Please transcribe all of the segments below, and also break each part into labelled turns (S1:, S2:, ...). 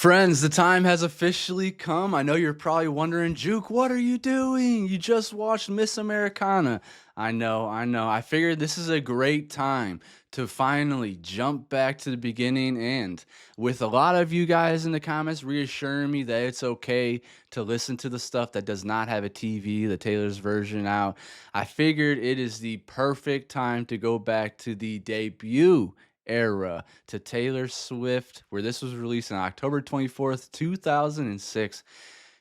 S1: Friends, the time has officially come. I know you're probably wondering, Juke, what are you doing? You just watched Miss Americana. I know. I figured this is a great time to finally jump back to the beginning, and with a lot of you guys in the comments reassuring me that it's okay to listen to the stuff that does not have a TV, the Taylor's version out, I figured it is the perfect time to go back to the debut era to Taylor Swift, where this was released on October 24th, 2006.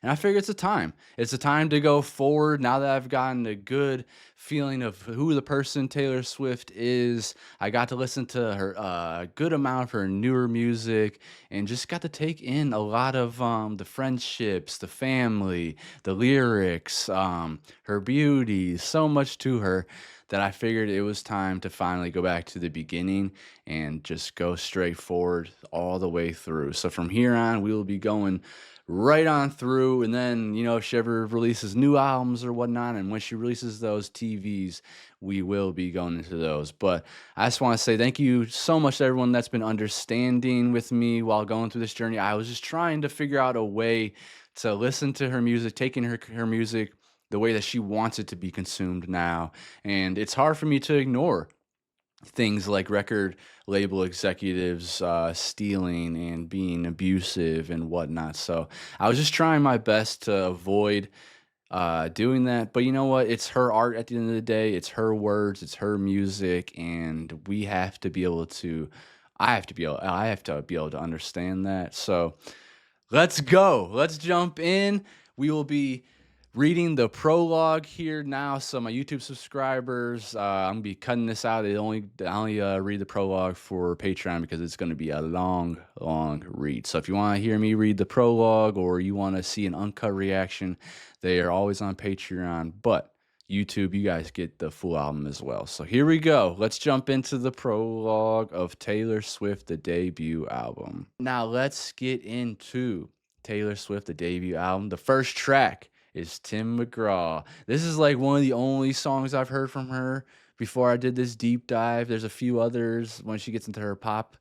S1: And I figure it's a time. It's a time to go forward now that I've gotten a good feeling of who the person Taylor Swift is. I got to listen to her a good amount of her newer music and just got to take in a lot of the friendships, the family, the lyrics, her beauty, so much to her that I figured it was time to finally go back to the beginning and just go straight forward all the way through. So from here on, we will be going right on through, and then if she ever releases new albums or whatnot, and when she releases those TVs, we will be going into those. But I just want to say thank you so much to everyone that's been understanding with me while going through this journey. I was just trying to figure out a way to listen to her music, taking her music the way that she wants it to be consumed now, and it's hard for me to ignore things like record label executives stealing and being abusive and whatnot. So I was just trying my best to avoid doing that. But you know what? It's her art at the end of the day. It's her words. It's her music, and we have to be able to. I have to be able to understand that. So let's go. Let's jump in. We will be reading the prologue here now, so my YouTube subscribers, I'm gonna be cutting this out. I only read the prologue for Patreon because it's gonna be a long read. So if you want to hear me read the prologue or you want to see an uncut reaction, they are always on Patreon. But YouTube, you guys get the full album as well. So here we go. Let's jump into the prologue of Taylor Swift, the debut album. Now let's get into Taylor Swift, the debut album. The first track is Tim McGraw. This is like one of the only songs I've heard from her before I did this deep dive. There's a few others when she gets into her pop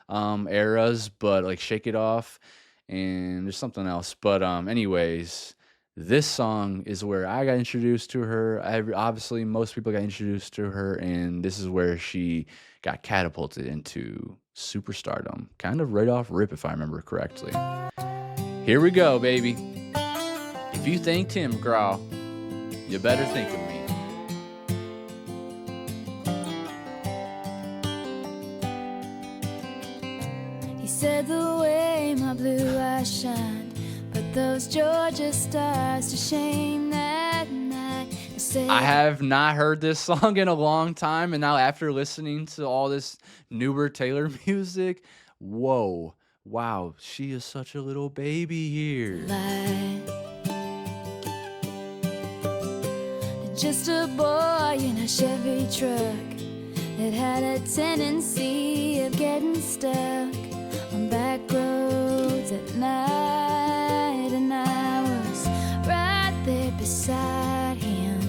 S1: eras, but like Shake It Off, and there's something else. But anyways, this song is where I got introduced to her. Obviously, most people got introduced to her, and this is where she got catapulted into superstardom. Kind of right off rip, if I remember correctly. Here we go, baby. If you think Tim McGraw, you better think of me.
S2: He said the way my blue eyes shined, but those Georgia stars to shame that night.
S1: I have not heard this song in a long time, and now after listening to all this newer Taylor music, whoa, wow, she is such a little baby here.
S2: Just a boy in a Chevy truck that had a tendency of getting stuck on back roads at night, and I was right there beside him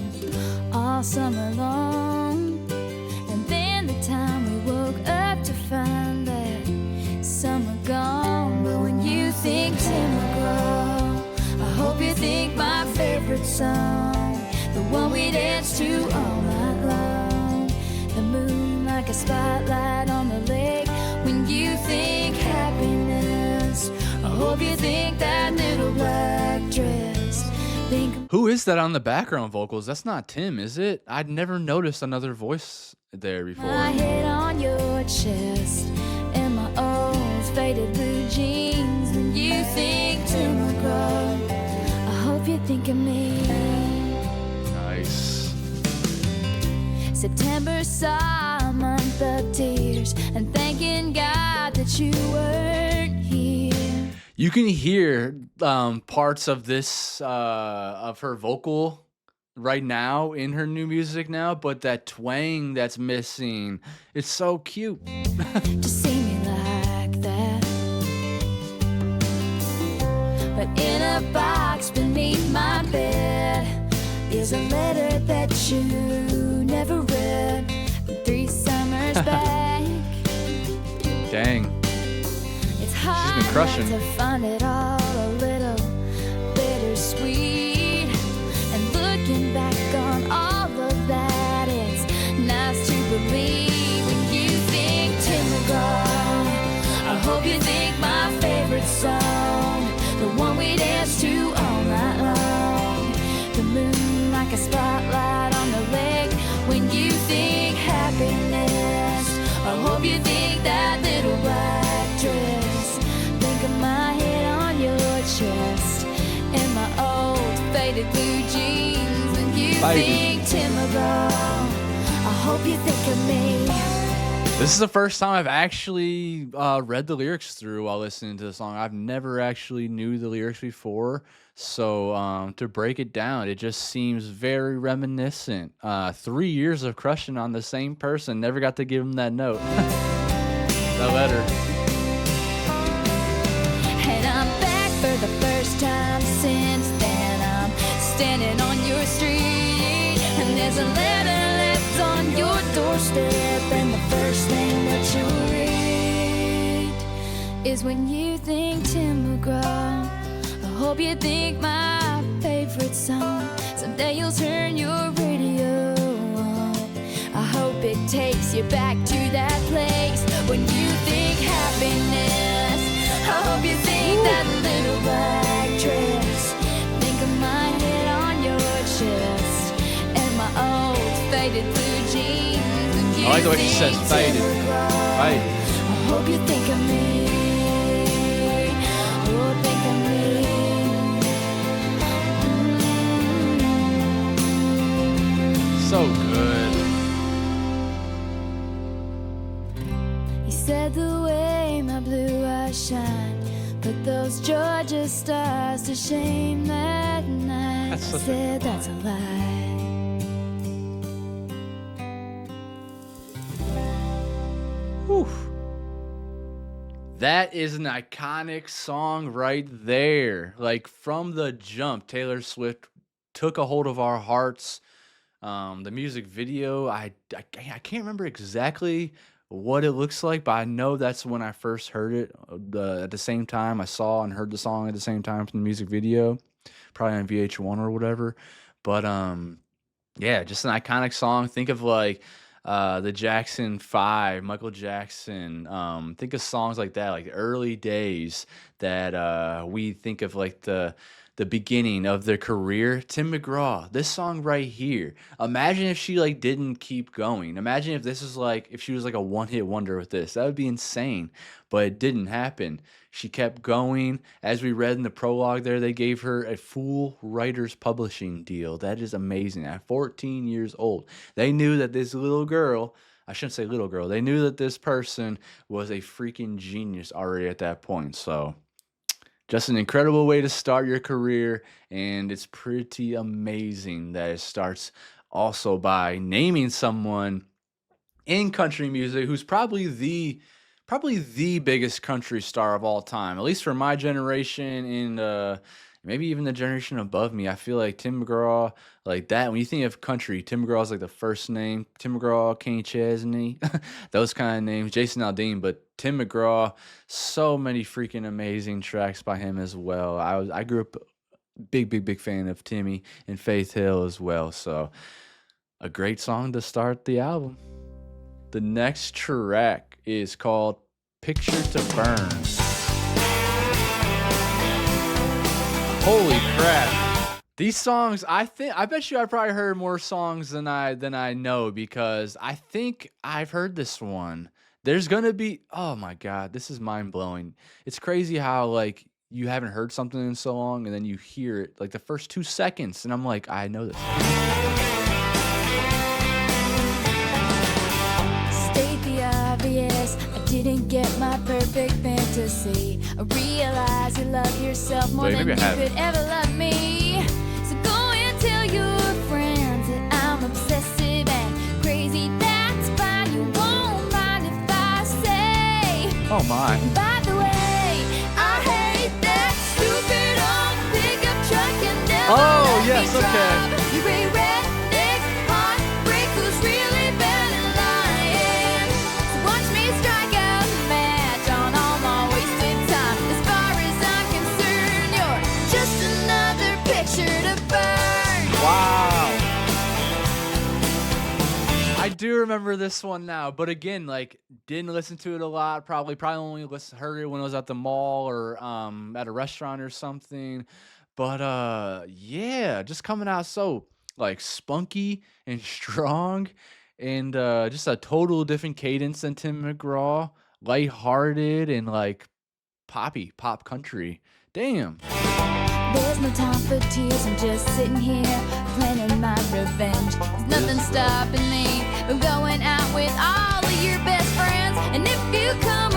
S2: all summer long. And then the time we woke up to find that summer gone. But when you think Tim McGraw, I hope you think my favorite song, the one we dance to all night long. The moon like a spotlight on the lake. When you think happiness, I hope you think that little black dress.
S1: Who is that on the background vocals? That's not Tim, is it? I'd never noticed another voice there before.
S2: My head on your chest and my old faded blue jeans. When you think Tim McGraw, I hope you think of me.
S1: Nice.
S2: September saw a month of tears and thanking God that you weren't here.
S1: You can hear parts of this of her vocal right now in her new music now, but that twang that's missing, it's so cute.
S2: To see me like that, but in a box beneath my bed is a letter that you never read from 3 summers back.
S1: Dang.
S2: It's hard
S1: crushing.
S2: To find it all a little bittersweet. And looking back on all of that, it's nice to believe when you think Tim McGraw. I hope you think my favorite song, the one we dance to all night long. The moon like a spotlight on the lake. When you think happiness, I hope you think that little black dress. Think of my head on your chest and my old faded blue jeans. When you think Tim McGraw, I hope you think of me.
S1: This is the first time I've actually read the lyrics through while listening to the song. I've never actually knew the lyrics before. So to break it down, it just seems very reminiscent. 3 years of crushing on the same person. Never got to give him that note. That letter.
S2: And I'm back for the first time since then. I'm standing on your street, and there's a letter left on your doorstep. And the first thing that you read is when you think Tim McGraw. I hope you think my favorite song. Someday you'll turn your radio on. I hope it takes you back to that place when you think happiness. I hope you think that little black dress. Think of my head on your chest and my old faded blue jeans. When you
S1: I like the way she says faded.
S2: I hope you think of me. Oh, think of me.
S1: So good.
S2: He said the way my blue eyes shine, put those Georgia stars to shame that night. I said that's a lie.
S1: Whew. That is an iconic song right there. Like from the jump, Taylor Swift took a hold of our hearts. The music video, I can't remember exactly what it looks like, but I know that's when I first heard it. At the same time, I saw and heard the song at the same time from the music video, probably on VH1 or whatever. But yeah, just an iconic song. Think of like the Jackson 5, Michael Jackson. Think of songs like that, like the early days that we think of like the beginning of their career. Tim McGraw, this song right here. Imagine if she like didn't keep going. Imagine if this is like if she was like a one-hit wonder with this. That would be insane. But it didn't happen. She kept going. As we read in the prologue there, they gave her a full writer's publishing deal. That is amazing. At 14 years old, they knew that this little girl, I shouldn't say little girl, they knew that this person was a freaking genius already at that point. So just an incredible way to start your career, and it's pretty amazing that it starts also by naming someone in country music who's probably the biggest country star of all time, at least for my generation and maybe even the generation above me. I feel like Tim McGraw, like that. When you think of country, Tim McGraw is like the first name. Tim McGraw, Kenny Chesney, those kind of names. Jason Aldean, but Tim McGraw, so many freaking amazing tracks by him as well. I grew up big fan of Timmy and Faith Hill as well. So a great song to start the album. The next track is called Picture to Burn. Holy crap. These songs, I bet you I probably heard more songs than I know, because I think I've heard this one. There's gonna be, oh my God, this is mind blowing. It's crazy how like you haven't heard something in so long and then you hear it like the first 2 seconds and I'm like, I know this.
S2: State the obvious, I didn't get my perfect fantasy. I realize you love yourself more than you could ever love me. So go and tell your friends that I'm obsessive and crazy. That's fine, you won't mind if I say.
S1: Oh my.
S2: By the way, I hate that stupid old pickup truck and never
S1: Oh,
S2: let
S1: yes,
S2: me
S1: okay.
S2: drive. You're a redneck heartbreak who's really bad at lying. So watch me strike out a match on all my wasted time. As far
S1: do remember this one now, but again, like didn't listen to it a lot. Probably only heard it when I was at the mall or at a restaurant or something. But yeah, just coming out so like spunky and strong, and just a total different cadence than Tim McGraw, lighthearted and like pop country. Damn.
S2: There's no time for tears, I'm just sitting here planning my revenge. There's nothing stopping me from going out with all of your best friends. And if you come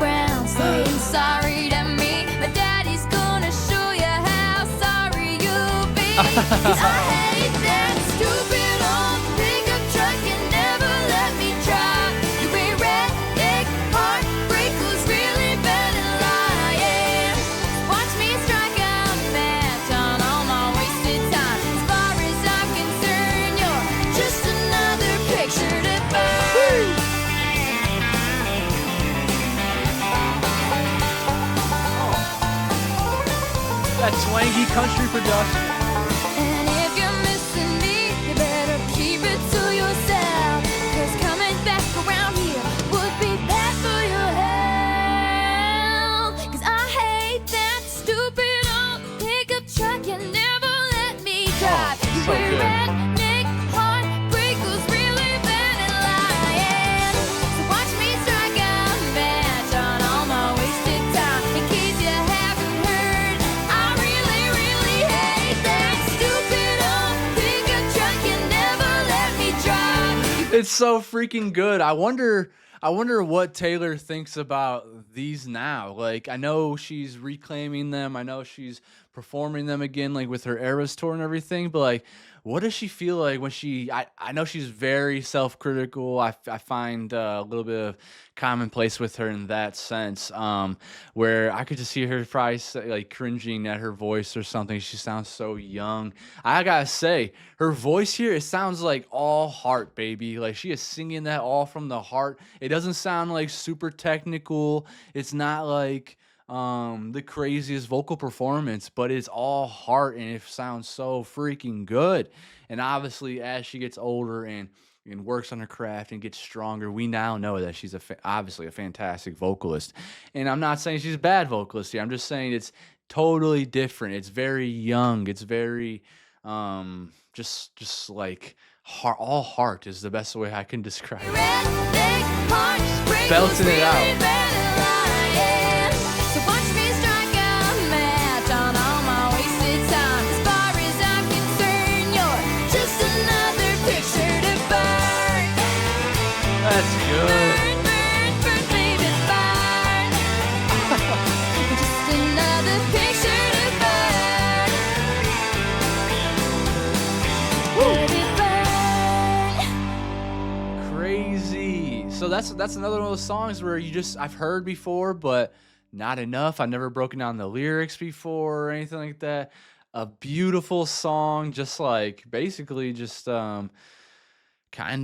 S2: around saying sorry to me, my daddy's gonna show you how sorry you'll be. 'Cause I hate that stupid old pickup truck and never let me drive. You be redneck heartbreakers, really bad and lying. Watch me strike out match on all my wasted time. As far as I'm concerned, you're just another picture to burn.
S1: That twangy country production.
S2: And if you're missing me, you better keep it to yourself. 'Cause coming back around here would be bad for your health. 'Cause I hate that stupid old pickup truck and never let me drive.
S1: Oh, so
S2: We're
S1: good.
S2: redneck heartbreakers, really bad at lying. So watch me strike out match on all my wasted time. In case you haven't heard, I really, really hate that stupid old pickup truck and never let me drive.
S1: It's so freaking good. I wonder what Taylor thinks about these now. Like I know she's reclaiming them. I know she's performing them again like with her Eras tour and everything, but like what does she feel like when I know she's very self-critical. I find a little bit of commonplace with her in that sense, where I could just see her probably like cringing at her voice or something. She sounds so young. I gotta say, her voice here, it sounds like all heart, baby. Like she is singing that all from the heart. It doesn't sound like super technical. It's not like the craziest vocal performance, but it's all heart and it sounds so freaking good. And obviously, as she gets older and works on her craft and gets stronger, we now know that she's obviously a fantastic vocalist. And I'm not saying she's a bad vocalist here. I'm just saying it's totally different. It's very young. It's very just like heart, all heart is the best way I can describe it.
S2: Redneck heartbreakers,
S1: Belting it out.
S2: really bad at lying. So watch me strike out match on all my wasted time. As far as I'm concerned, you're just another picture to burn.
S1: That's good.
S2: Burn, burn, burn, baby, burn. Just another picture to burn. Baby, burn.
S1: Crazy. So that's another one of those songs where I've heard before, but not enough. I've never broken down the lyrics before or anything like that. A beautiful song, just like basically just kind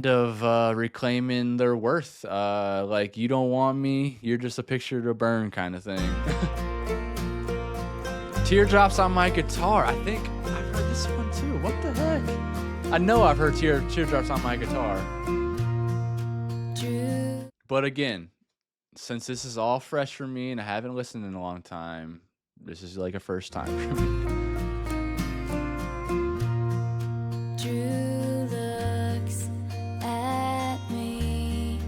S1: of reclaiming their worth. Like you don't want me, you're just a picture to burn kind of thing. Teardrops on my guitar. I think I've heard this one too. What the heck? I know I've heard teardrops on my guitar.
S2: True.
S1: But again, since this is all fresh for me and I haven't listened in a long time, this is like a first time for me.
S2: Drew looks at me.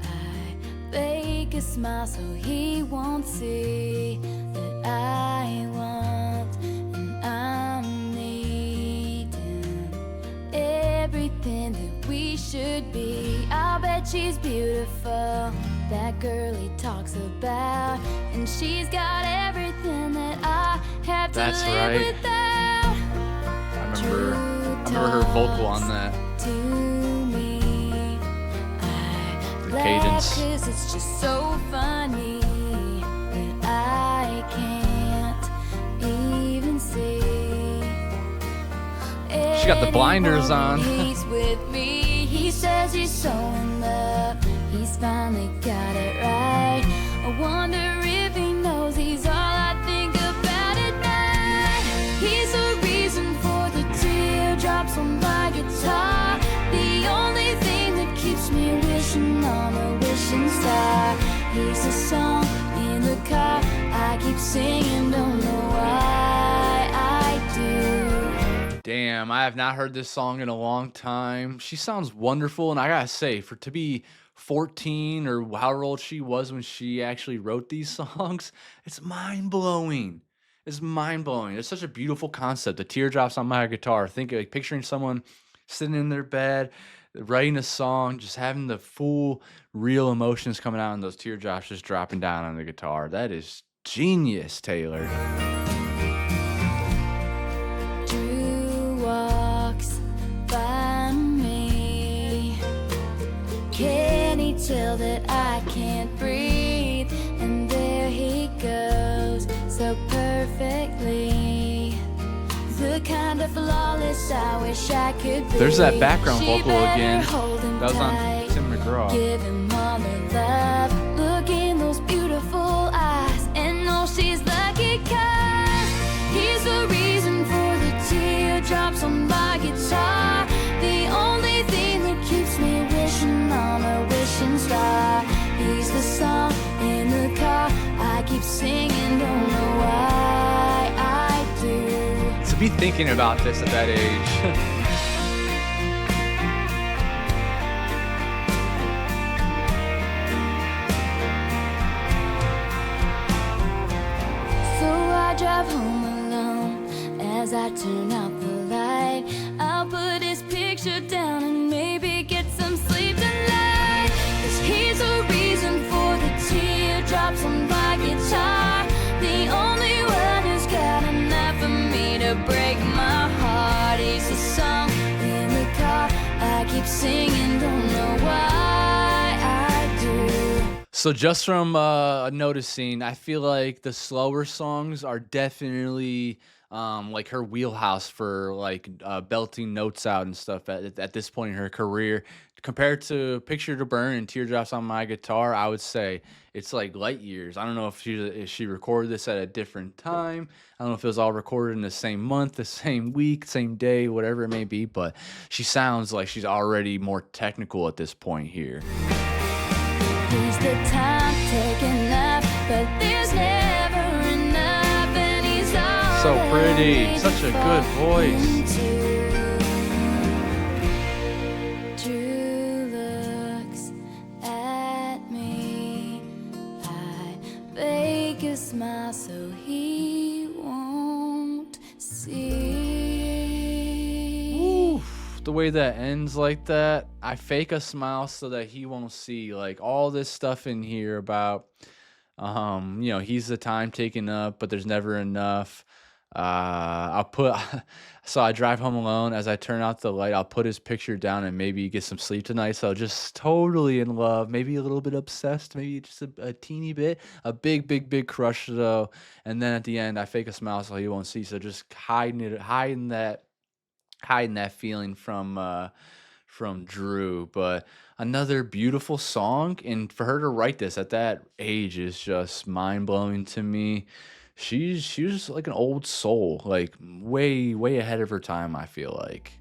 S2: I fake a smile so he won't see that I want and I'm needing everything that we should be. I'll bet she's beautiful, that girl he talks about, and she's got everything that I have to
S1: That's
S2: live
S1: right.
S2: without.
S1: I remember her vocal on that.
S2: To me, I
S1: The cadence.
S2: 'cause it's just so funny that I can't even see.
S1: She got the blinders on.
S2: He's with me. He says he's so in love. He's finally got it right. I wonder if he knows he's all I think about at night. He's a reason for the teardrops on my guitar. The only thing that He's a song in the car I keep singing, don't know why I do.
S1: Damn, I have not heard this song in a long time. She sounds wonderful, and I gotta say, for to be 14 or however old she was when she actually wrote these songs, it's mind blowing. It's mind blowing. It's such a beautiful concept. The teardrops on my guitar. Think like picturing someone sitting in their bed, writing a song, just having the full, real emotions coming out, and those teardrops just dropping down on the guitar. That is genius, Taylor.
S2: Drew walks by me. Can he tell that I can't breathe? And there he goes, so perfectly. The kind of flawless I wish I could be.
S1: There's that background
S2: She
S1: vocal
S2: better
S1: again.
S2: hold him
S1: That was on
S2: tight.
S1: Tim McGraw.
S2: Give him all the love. Look in those beautiful eyes and know she's lucky 'cause he's the reason for the teardrops on my guitar. The only thing that keeps me wishing on a wishing star. He's the song in the car I keep singing, don't know why I do.
S1: To be thinking about this at that age.
S2: So I drive home alone as I turn out the light. I'll put his picture down and maybe get some sleep tonight. 'Cause he's a reason for the teardrops on my guitar. The only one who's got enough for me to break my heart. He's a song in the car I keep singing, don't know why I do.
S1: So just from noticing, I feel like the slower songs are definitely like her wheelhouse for like belting notes out and stuff at this point in her career. Compared to Picture to Burn and Teardrops on My Guitar, I would say it's like light years. I don't know if she recorded this at a different time. I don't know if it was all recorded in the same month, the same week, same day, whatever it may be. But she sounds like she's already more technical at this point here.
S2: He's the time taken up, but there's never enough, and he's all
S1: So
S2: that
S1: pretty.
S2: I
S1: Such a
S2: fall
S1: good voice.
S2: into. Drew looks at me. I fake a smile so he won't see.
S1: Oof, the way that ends like that, I fake a smile so that he won't see. Like all this stuff in here about, he's the time taken up, but there's never enough. I'll put, so I drive home alone. As I turn out the light, I'll put his picture down and maybe get some sleep tonight. So just totally in love, maybe a little bit obsessed, maybe just a teeny bit, a big, big, big crush though. And then at the end, I fake a smile so he won't see. So just hiding that feeling from Drew. But another beautiful song, and for her to write this at that age is just mind-blowing to me. She was like an old soul, like way, way ahead of her time, I feel like.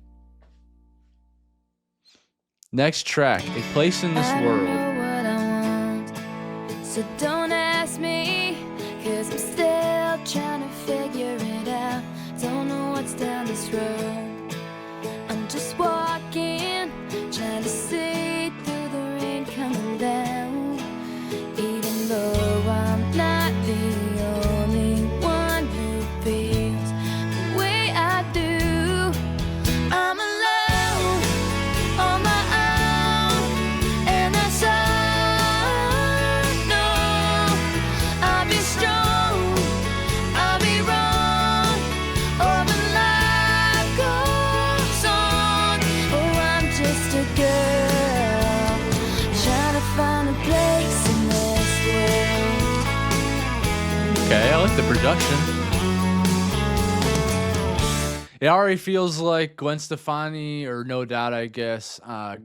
S1: Next track, A Place in This
S2: I
S1: World.
S2: know what I want, so don't ask me, 'cause I'm still trying to figure it out. Don't know what's down this road. I'm just walking, trying to see through the rain coming down. Even though I'm not the only one who feels the way I do, I'm alone on my own, and that's all I know. I'll be strong, I'll be wrong, or when life goes on. Oh, I'm just a girl trying to find a place in this world.
S1: Okay, I like the production. It already feels like Gwen Stefani or No Doubt, I guess. Oh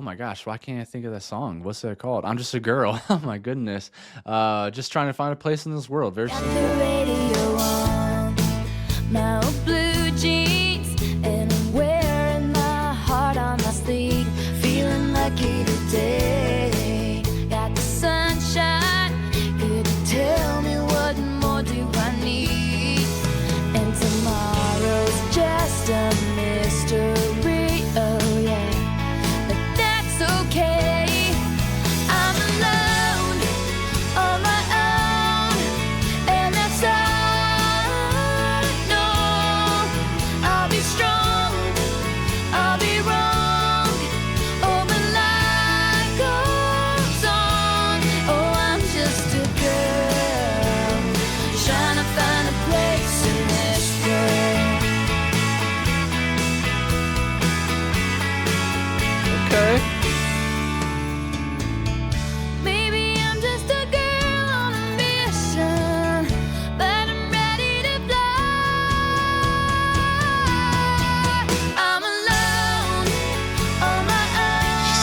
S1: my gosh, why can't I think of that song? What's that called? I'm Just a Girl. Oh my goodness. Just trying to find a place in this world. Very
S2: Got
S1: simple.
S2: the radio on, my old blue jeans, and I'm wearing my heart on my sleeve, feeling lucky today. Got the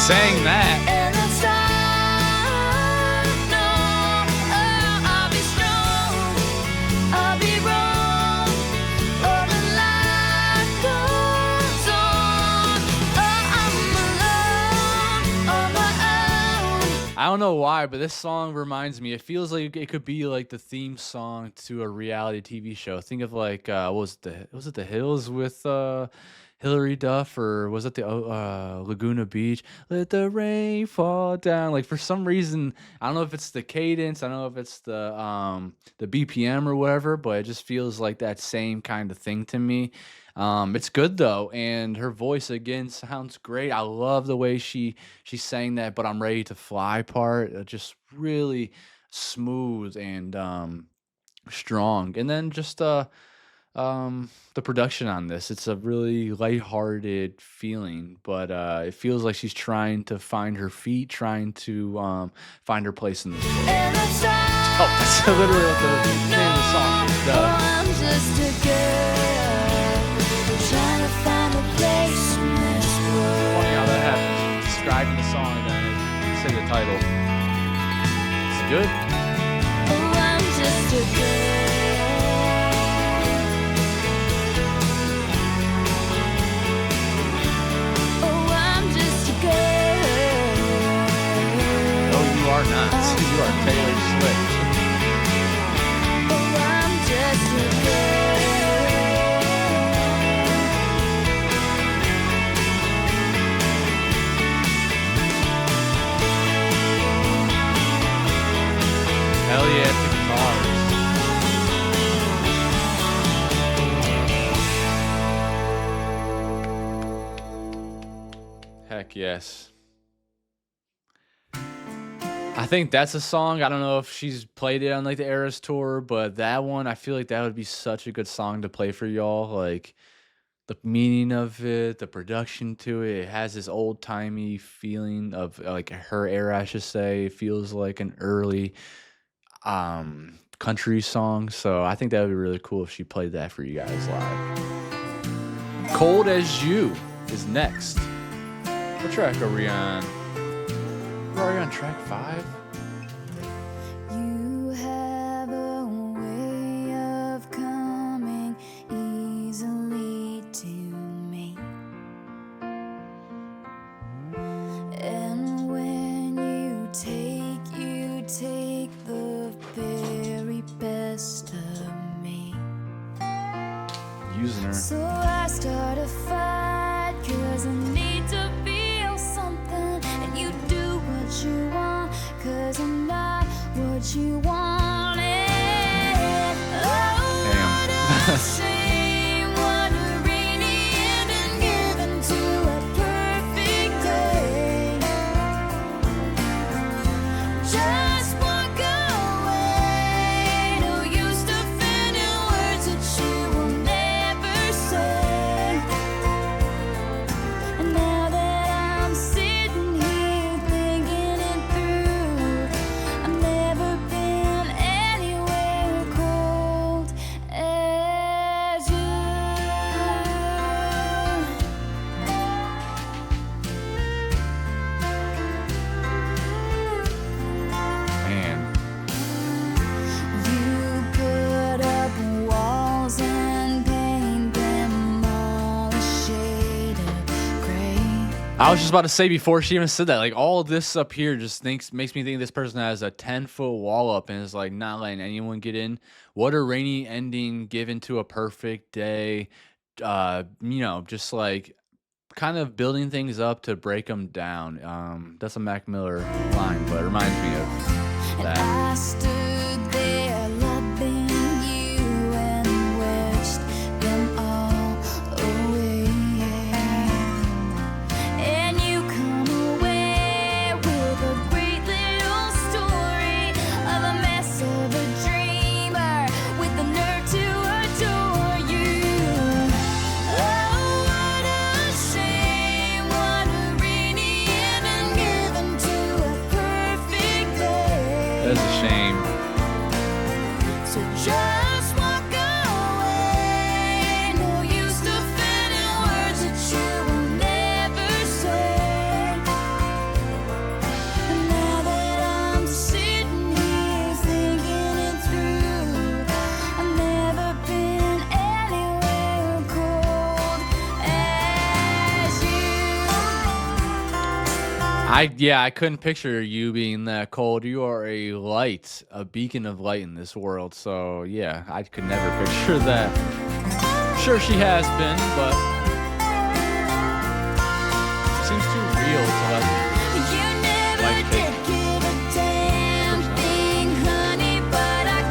S1: sang that.
S2: And I'm strong, no, oh, I'll be strong, I'll be wrong, all the life goes on, oh, I'm alone, on my own.
S1: I don't know why, but this song reminds me. It feels like it could be like the theme song to a reality TV show. Think of like was it The Hills with Hillary Duff, or was it the Laguna Beach? Let the rain fall down. Like for some reason, I don't know if it's the cadence, I don't know if it's the BPM or whatever, but it just feels like that same kind of thing to me. It's good though, and her voice again sounds great. I love the way she sang that "But I'm Ready to Fly" part. Just really smooth and strong. And then just the production on this, it's a really lighthearted feeling, but it feels like she's trying to find her feet, trying to find her place in this world.
S2: And I'm strong,
S1: Oh, that's literally what the name of the song is.
S2: oh,
S1: Duh.
S2: I'm just a girl trying to find a place in this world.
S1: Funny how that happens. Describing the song and then it say the title. It's good.
S2: Oh, I'm just a girl. Oh, I'm just a girl.
S1: No, you are not. You are Taylor Swift.
S2: Oh, I'm just a girl.
S1: Hell yeah, it's the guitars. Heck yes. I think that's a song. I don't know if she's played it on like the Eras tour, but that one, I feel like that would be such a good song to play for y'all. Like the meaning of it, the production to it, it has this old timey feeling of like her era, I should say. It feels like an early country song. So I think that would be really cool if she played that for you guys live. Cold as You is next. What track are we on? We're on track 5.
S2: You have a way of coming easily to me, and when you take the very best of me.
S1: Using her.
S2: So I start a fight 'cause I need to feel something, and you do what you want 'cause I'm not what you wanted. Oh,
S1: Damn.
S2: what a shame, what a rainy ending given to a perfect day. Just walk away, no use defending words that you will never say. And now that I'm sitting here thinking it through, I've never been anywhere cold as you.
S1: Man.
S2: You put up walls and paint them all a shade of gray.
S1: I was just about to say before she even said that, like all of this up here just makes me think this person has a 10-foot wall up and is like not letting anyone get in. What a rainy ending given to a perfect day. Just like kind of building things up to break them down. That's a Mac Miller line, but it reminds me of
S2: And
S1: that.
S2: I stood there loving you and wished them all away. And you come away with a great little story of a mess of a dreamer with the nerve to adore you. Oh, what a shame, what a rainy ending given to a perfect day.
S1: That is a shame. I couldn't picture you being that cold. You are a light, a beacon of light in this world. So yeah, I could never picture that. Sure, she has been, but seems too real to
S2: You never
S1: like take
S2: did give a damn thing, honey, but I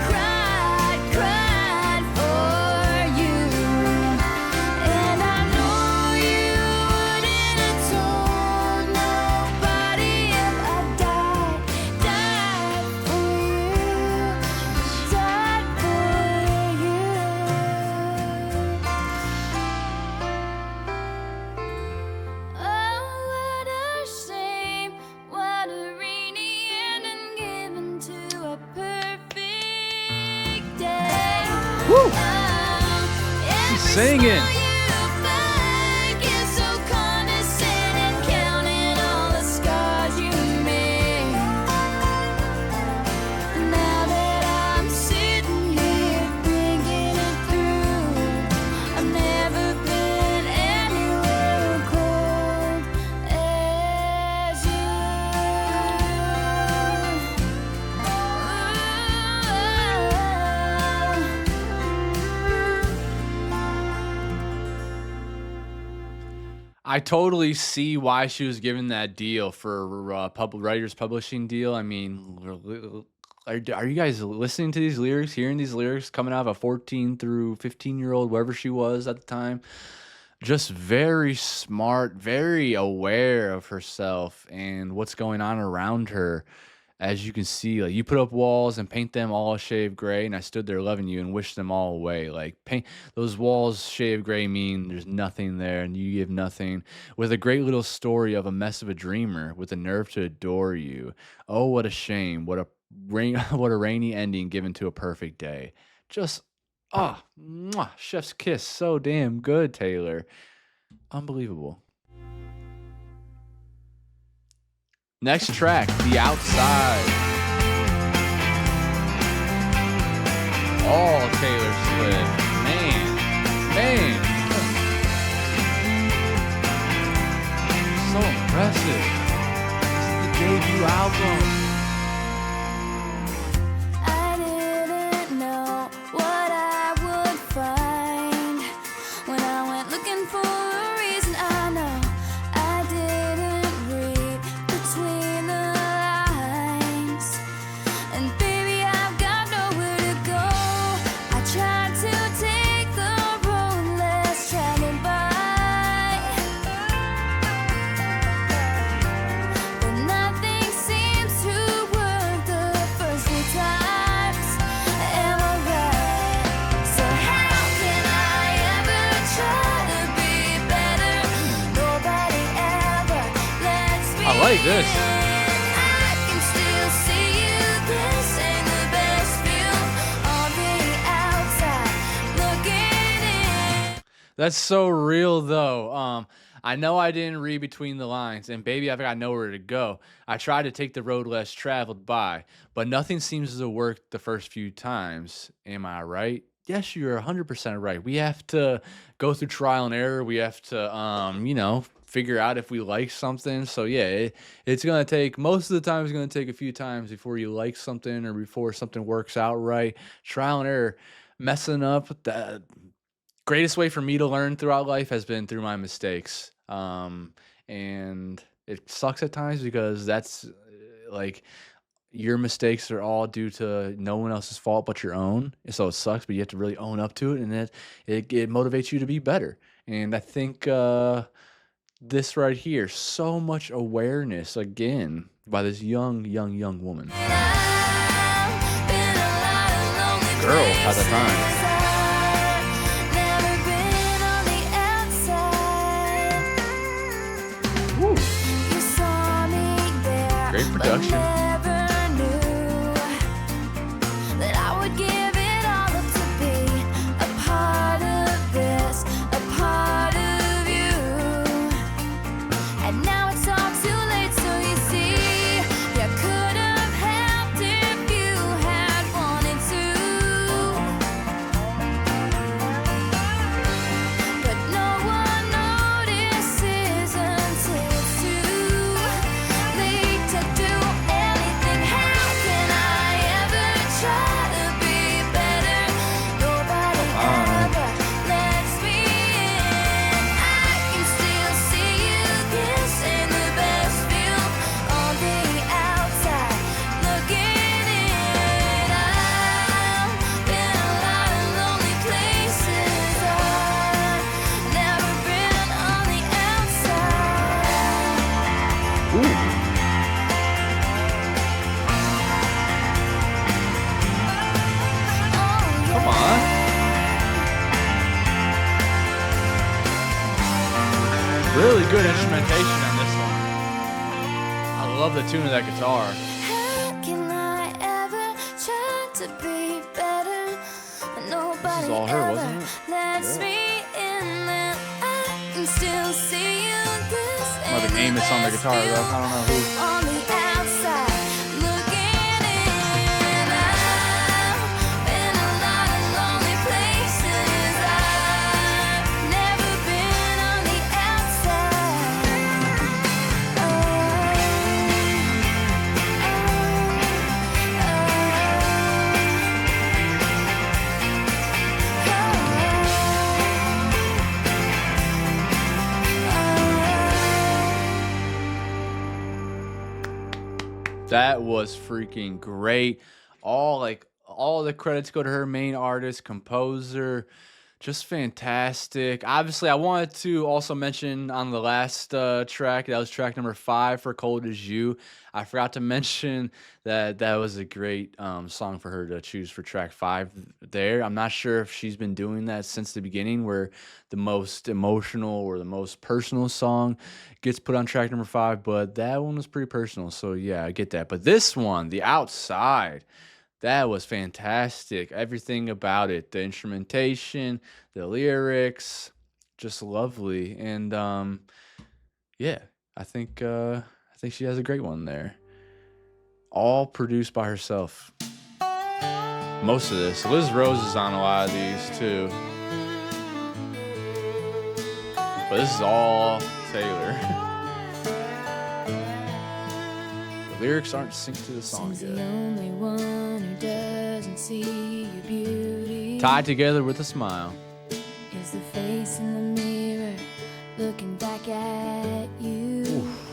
S2: cried for you. And I know you wouldn't have told nobody if I died for you, Oh, what a shame, what a rainy ending given to a perfect day.
S1: Woo!
S2: Every
S1: Singing.
S2: smile you fake is so condescending, counting all the scars you made. Now that I'm sitting here thinking it through, I've never been anywhere cold as you.
S1: I totally see why she was given that deal for writers publishing deal. I mean, are you guys listening to these lyrics, hearing these lyrics coming out of a 14 through 15-year-old, wherever she was at the time? Just very smart, very aware of herself and what's going on around her. As you can see, like you put up walls and paint them all shade gray, and I stood there loving you and wished them all away. Like paint those walls shade gray mean there's nothing there, and you give nothing. With a great little story of a mess of a dreamer with the nerve to adore you. Oh, what a shame! What a what a rainy ending given to a perfect day. Just mwah, chef's kiss. So damn good, Taylor. Unbelievable. Next track, The Outside. Oh, Taylor Swift. Man. So impressive. This is the debut album.
S2: I didn't know what I would find when I went looking for a reason. I know I didn't read between the lines, and baby, I've got nowhere to go. I tried to take the road less traveled by, but nothing seems to work the first few times. Am I right? So how can I ever try to be better? Nobody ever lets me
S1: I like this.
S2: I can still see you. This ain't the best view on the outside looking in.
S1: That's so real though. I know I didn't read between the lines, and baby, I've got nowhere to go. I tried to take the road less traveled by, but nothing seems to work the first few times. Am I right? Yes, you're 100% right. We have to go through trial and error. We have to, figure out if we like something. So yeah, it's gonna take most of the time. It's gonna take a few times before you like something or before something works out right. Trial and error, messing up. The greatest way for me to learn throughout life has been through my mistakes. And it sucks at times because that's like your mistakes are all due to no one else's fault but your own. So it sucks, but you have to really own up to it, and it motivates you to be better. And I think this right here, so much awareness again by this young woman, girl at the time. Woo. Great production. Really good instrumentation on this one. I love the tune of that guitar.
S2: How can I ever try to be better? Nobody
S1: all her,
S2: ever
S1: wasn't it?
S2: lets
S1: Yeah.
S2: me in, and I can still see you. This
S1: Like
S2: ain't
S1: Amos on the guitar though. I don't know who.
S2: on the outside, looking in. I've been a lot of lonely places. I've never been on the outside.
S1: That was freaking great. All the credits go to her, main artist, composer, just fantastic. Obviously, I wanted to also mention on the last track, that was track number 5 for Cold As You. I forgot to mention that that was a great song for her to choose for track 5 there. I'm not sure if she's been doing that since the beginning, where the most emotional or the most personal song gets put on track number 5, but that one was pretty personal. So yeah, I get that. But this one, The Outside, that was fantastic. Everything about it, the instrumentation, the lyrics, just lovely. And yeah, I think she has a great one there. All produced by herself. Most of this. Liz Rose is on a lot of these too. But this is all Taylor. The lyrics aren't synced to the song
S2: Seems the
S1: yet.
S2: only one who doesn't see your beauty
S1: Tied together with a smile.
S2: is the face in the mirror looking back at you.
S1: Oof.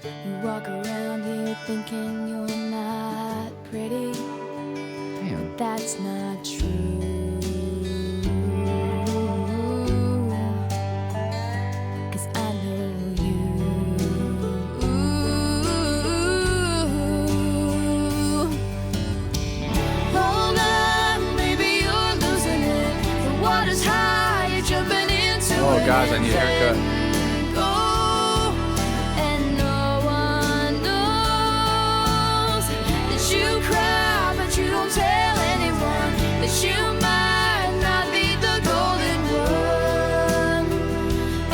S2: You walk around here thinking you're not pretty.
S1: Damn.
S2: That's not true. 'Cause I know you. Hold on, baby, you're losing it. The water's high, you're jumping into
S1: Oh,
S2: it.
S1: guys, I need a haircut.
S2: Go, and no one knows that you cry, but you don't tell anyone that you might not be the golden one.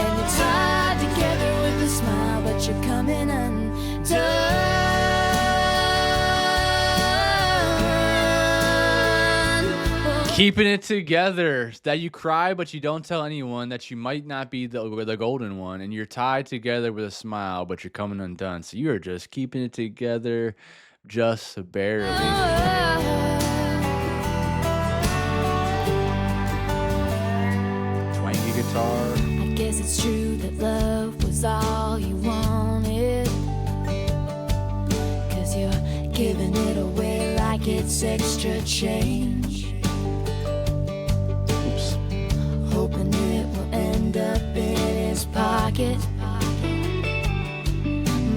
S2: And you're tied together with a smile, but you're coming undone.
S1: Keeping it together, that you cry but you don't tell anyone that you might not be the golden one, and you're tied together with a smile but you're coming undone. So you are just keeping it together just barely. Twangy guitar.
S2: I guess it's true that love was all you wanted, 'cause you're giving it away like it's extra change,
S1: Oops.
S2: hoping it will end up in his pocket,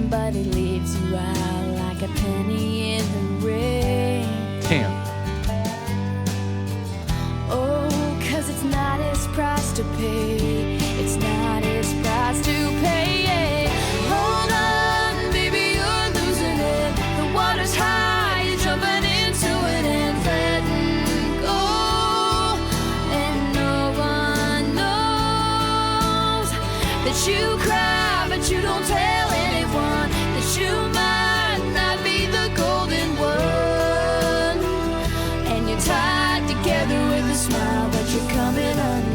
S2: but he leaves you out like a penny in the rain.
S1: Damn.
S2: Oh, 'cause it's not his price to pay. It's not his price to pay. Hold on, baby, you're losing it. The water's high, you're jumping into it and letting go. And no one knows that you cry, but you don't tell anyone that you might not be the golden one. And you're tied together with a smile, but you're coming undone.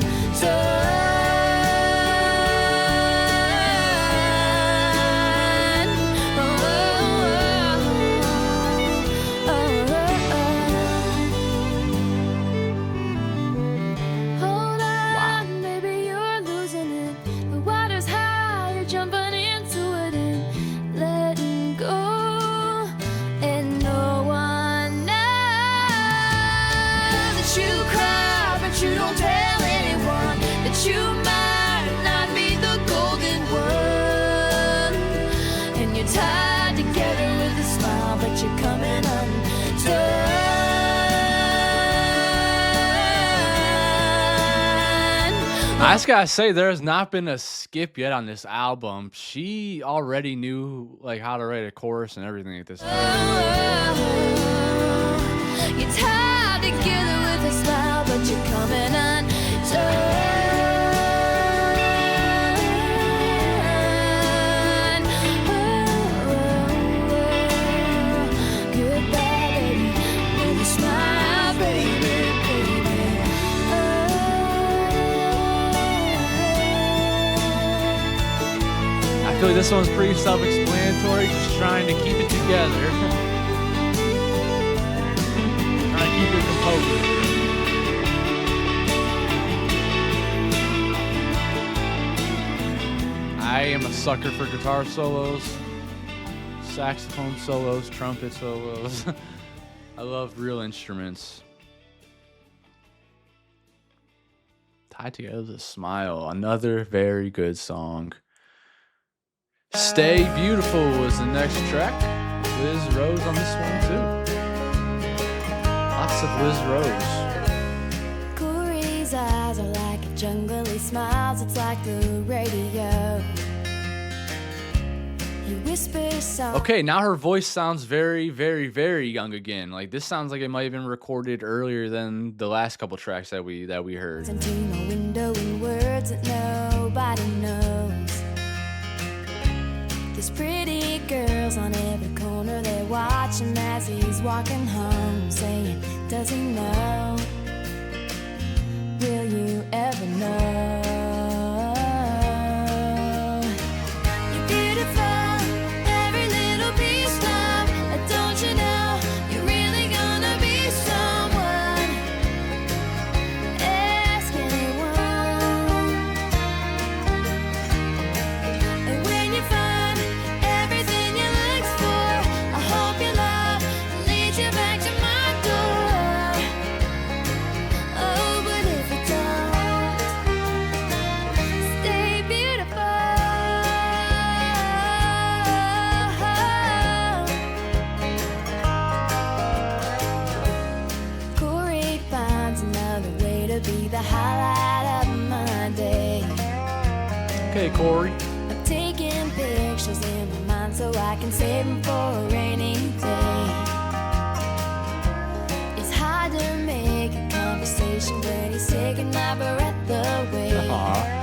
S2: Hold on, baby, you're losing it. The water's high, you're jumping into it and letting go. And no one knows that you cry, but you don't tell anyone
S1: I just gotta say, there has not been a skip yet on this album. She already knew like how to write a chorus and everything at this point.
S2: You're tied together with a smile, but you're coming undone. Goodbye, baby, with a smile, baby, baby.
S1: I feel like this one's pretty self-explanatory, just trying to keep it together. Trying to keep your composure. I am a sucker for guitar solos, saxophone solos, trumpet solos. I love real instruments. Tied Together with a Smile, another very good song. Stay Beautiful was the next track. Liz Rose on this one too. Lots of Liz Rose.
S2: Corey's eyes are like a jungle, he smiles, it's like the radio. He whispers songs.
S1: Okay, now her voice sounds very, very, very young again. Like this sounds like it might have been recorded earlier than the last couple tracks that we heard.
S2: Into my window in words that nobody knows. There's pretty girls on every corner, they watch him as he's walking home, saying, does he know? Will you ever know? You're beautiful, every little piece, love. Don't you know you're really gonna be someone? Ask anyone. And when you find everything you look for, I hope your love leads you back to my door. Oh, but if it don't, stay beautiful. Corey finds another way to be the highlight of my day.
S1: Okay, Corey.
S2: I'm taking pictures in my mind so I can save them for a rainy day. It's hard to make a conversation when he's taking my breath away.
S1: Aw.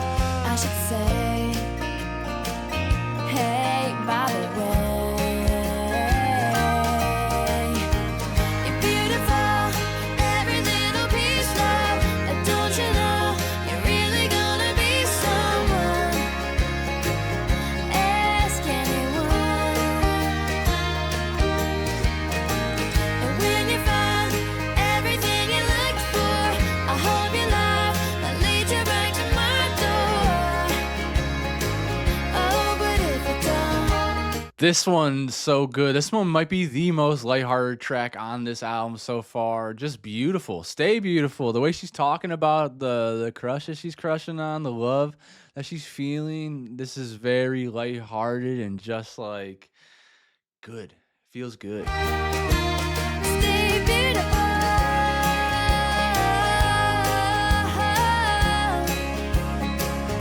S2: I should say, hey, by the way, you're beautiful, every little piece, love. Don't you know you're really gonna be someone? Ask anyone. And when you find everything you look for, I hope your love will lead you back to my door. Oh, but if it don't,
S1: This one's so good. This one might be the most lighthearted track on this album so far. Just beautiful. Stay Beautiful. The way she's talking about the crush that she's crushing on, the love that she's feeling. This is very lighthearted and just like good. Feels good.
S2: stay beautiful.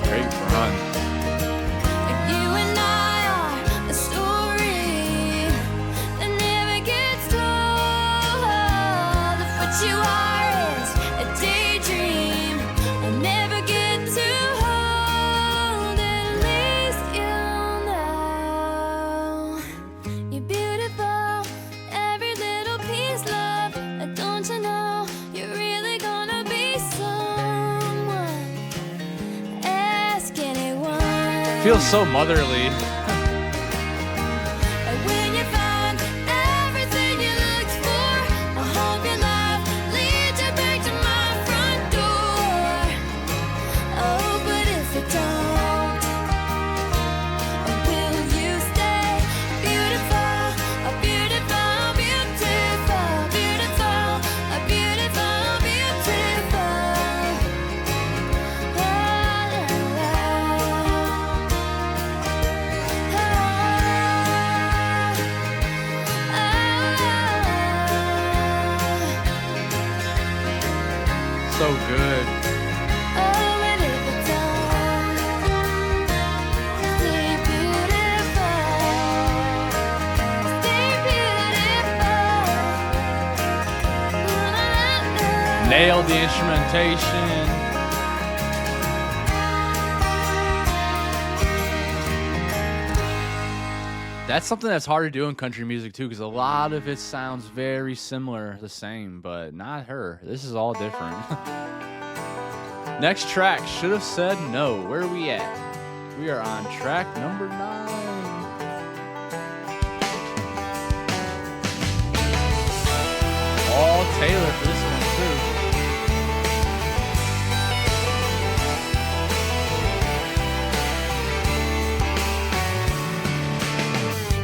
S1: Great run.
S2: If you and I are a story that never gets told, if what you are is a daydream I'll never get to hold, at least you'll know you're beautiful, every little piece, love. Don't you know you're really gonna be someone? Ask anyone.
S1: Feels so motherly.
S2: And when you find everything you look for, I hope your love leads you back to my front door. Oh, but if it don't, will you stay beautiful, beautiful, beautiful, beautiful, beautiful, beautiful? La, la, la.
S1: So good.
S2: Oh, and if it
S1: Nailed the instrumentation. That's something that's hard to do in country music too, because a lot of it sounds very similar, the same, but not her. This is all different. Next track, Should Have Said No. Where are we at? We are on track number 9. All Taylor for this one too.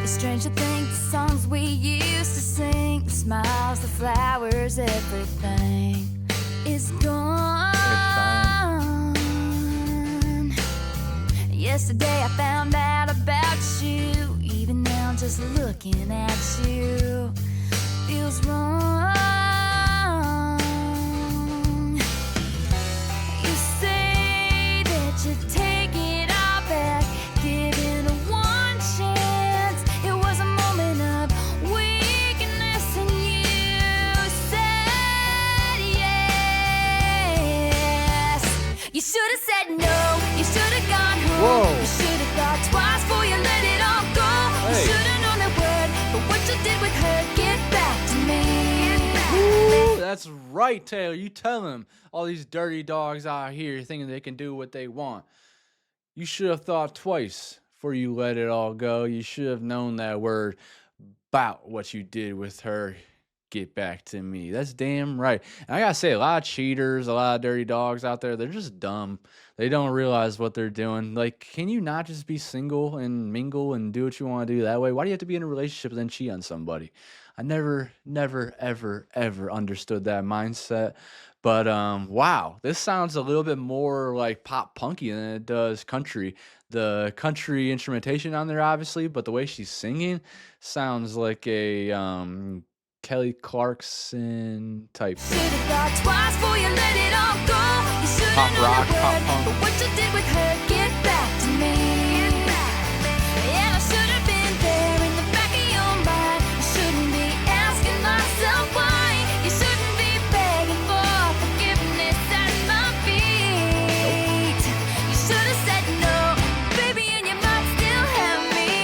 S2: It's strange to think the songs we used to sing, the smiles, the flowers, everything is gone. Yesterday I found out about you. Even now just looking at you feels wrong. You say that you take it all back, giving a one chance. It was a moment of weakness and you said yes. You should have said no. You should have gone home.
S1: Whoa.
S2: You should have thought twice before you let it all go.
S1: Hey.
S2: You should have known that word, but what you did with her, get back to me.
S1: Ooh, that's right, Taylor. You tell him all these dirty dogs out here thinking they can do what they want. You should have thought twice before you let it all go. You should have known that word about what you did with her. Get back to me. That's damn right. And I gotta say, a lot of cheaters, a lot of dirty dogs out there, they're just dumb. They don't realize what they're doing. Like, can you not just be single and mingle and do what you want to do that way? Why do you have to be in a relationship and then cheat on somebody? I never, ever understood that mindset. But wow, this sounds a little bit more like pop punky than it does country. The country instrumentation on there, obviously, but the way she's singing sounds like a Kelly Clarkson type thing.
S2: Should have thought twice before you let it all go. You should have
S1: Pop
S2: known
S1: rock,
S2: that
S1: pop
S2: word,
S1: punk.
S2: but what you did with her, get back to me. Yeah, I should have been there in the back of your mind. I shouldn't be asking myself why. You shouldn't be begging for forgiveness at my feet. You should have said no, baby, and you might still have me.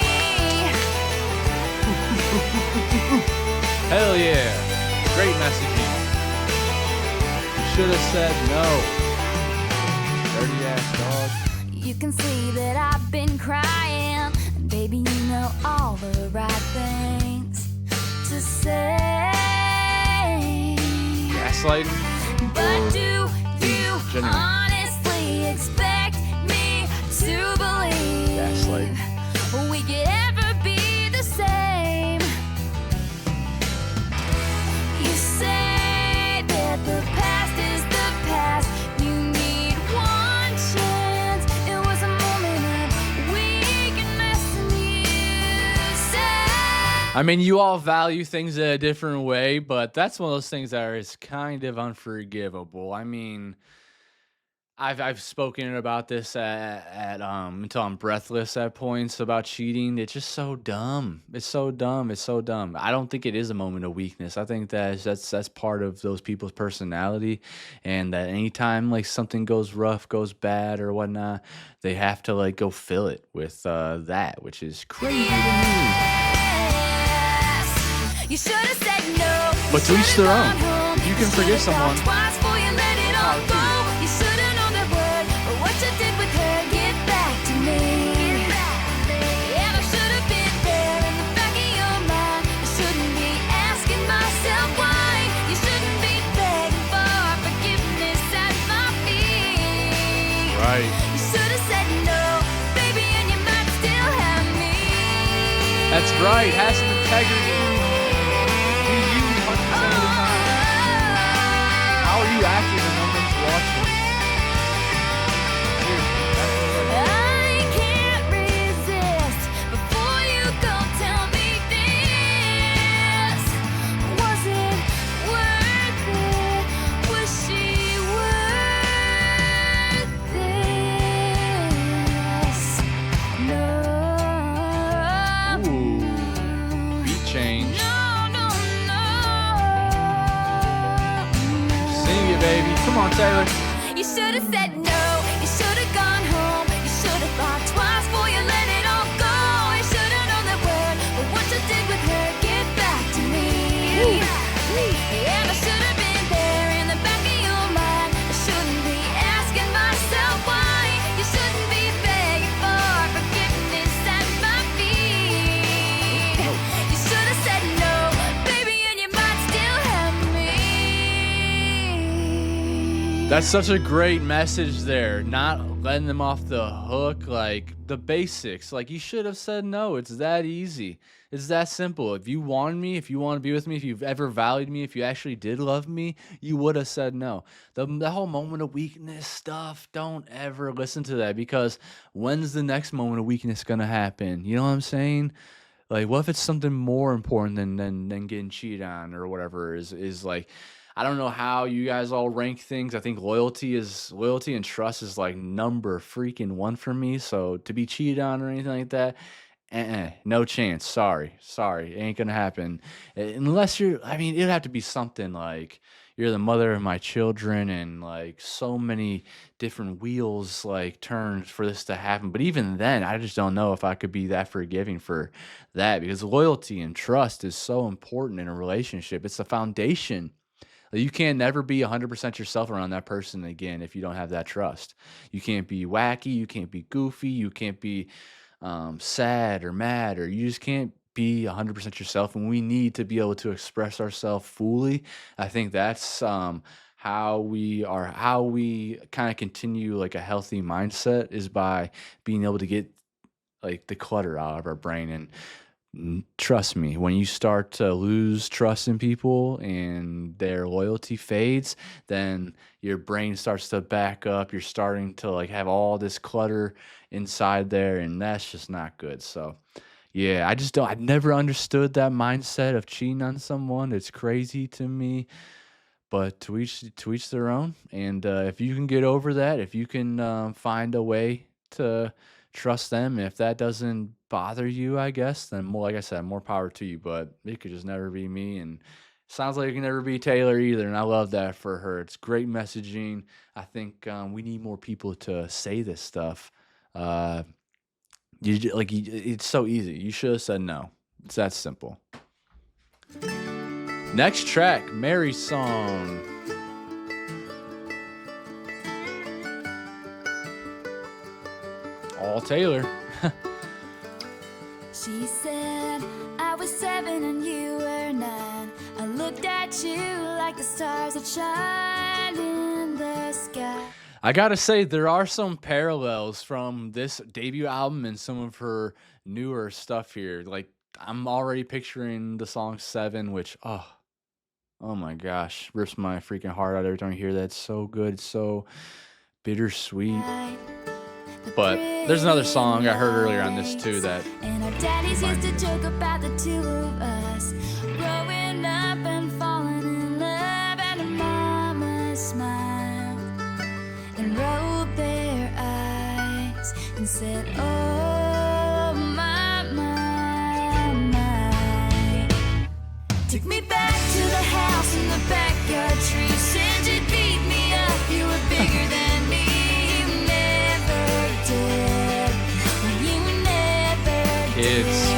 S1: Hell yeah. Great messaging. You should have said no. Dirty ass dog.
S2: You can see that I've been crying. Baby, you know all the right things to say.
S1: Gaslighting?
S2: But do you
S1: genuine?
S2: honestly expect me to believe
S1: Gaslighting.
S2: we could ever be the same? You say that the past is the past. You need one chance. It was a moment of weakness and you said.
S1: I mean, you all value things in a different way, but that's one of those things that is kind of unforgivable. I mean, I've spoken about this at until I'm breathless at points about cheating. It's just so dumb. It's so dumb. It's so dumb. I don't think it is a moment of weakness. I think that's part of those people's personality, and that anytime like something goes rough, goes bad, or whatnot, they have to like go fill it with that, which is crazy to me.
S2: Yes. You should have said no.
S1: But to each their own. If you can forgive someone,
S2: Twice before you let it all go. You should have known that word, but what you did with her, get back to me. Yeah, I should have been there in the back of your mind. I shouldn't be asking myself why. You shouldn't be begging for forgiveness at my feet.
S1: right?
S2: You should have said no, baby, and you might still have me.
S1: That's right. Has some integrity. Be you 100% of the time. How are you acting when no one's watching?
S2: I can't resist. Before you go, tell me this. Was it worth it? Was she worth this? No.
S1: Ooh, beat change.
S2: No, no, no.
S1: Sing it baby. Come on, Taylor.
S2: You should have said no. You should have gone home. You should have thought twice before you let it all go. You should have known that word. But what you did with her, get back to me. And I should have been there in the back of your mind. I shouldn't be asking myself why. You shouldn't be begging for forgiveness at my feet. You should have said no, baby, and you might still have me.
S1: That's such a great message there. Not letting them off the hook, like the basics. Like you should have said no. It's that easy. It's that simple. If you wanted me, if you want to be with me, if you've ever valued me, if you actually did love me, you would have said no. The whole moment of weakness stuff, don't ever listen to that because when's the next moment of weakness gonna happen? You know what I'm saying? Like, what if it's something more important than getting cheated on or whatever is like I don't know how you guys all rank things. I think loyalty and trust is like number freaking one for me. So to be cheated on or anything like that, no chance. Sorry, it ain't gonna happen. Unless I mean, it'd have to be something like you're the mother of my children, and like so many different wheels like turned for this to happen. But even then, I just don't know if I could be that forgiving for that because loyalty and trust is so important in a relationship. It's the foundation. Like, you can never be 100% yourself around that person again if you don't have that trust. You can't be wacky, you can't be goofy, you can't be sad or mad, or you just can't be 100% yourself. And we need to be able to express ourselves fully. I think that's how we kind of continue like a healthy mindset is by being able to get like the clutter out of our brain. And trust me, when you start to lose trust in people and their loyalty fades, then your brain starts to back up. You're starting to like have all this clutter inside there, and that's just not good. So, yeah, I've never understood that mindset of cheating on someone. It's crazy to me, but to each their own. And if you can get over that, if you can find a way to trust them, if that doesn't bother you, I guess, then more, like I said, more power to you. But it could just never be me, and sounds like it can never be Taylor either. And I love that for her. It's great messaging. I think we need more people to say this stuff. Uh, it's so easy. You should have said no. It's that simple. Next track, Mary's song. All Taylor.
S2: She said, I was 7 and you were 9. I looked at you like the stars that shine in the sky.
S1: I gotta say, there are some parallels from this debut album and some of her newer stuff here. Like, I'm already picturing the song 7, which, oh my gosh, rips my freaking heart out every time I hear that. It's so good. It's so bittersweet. But there's another song I heard earlier on this too that
S2: and our daddies used to joke about the two of us growing up and falling in love, and our mamas smiled and rolled their eyes and said, oh my. Took me back to the house in the backyard tree. Said you'd beat me up, you were bigger than me.
S1: it's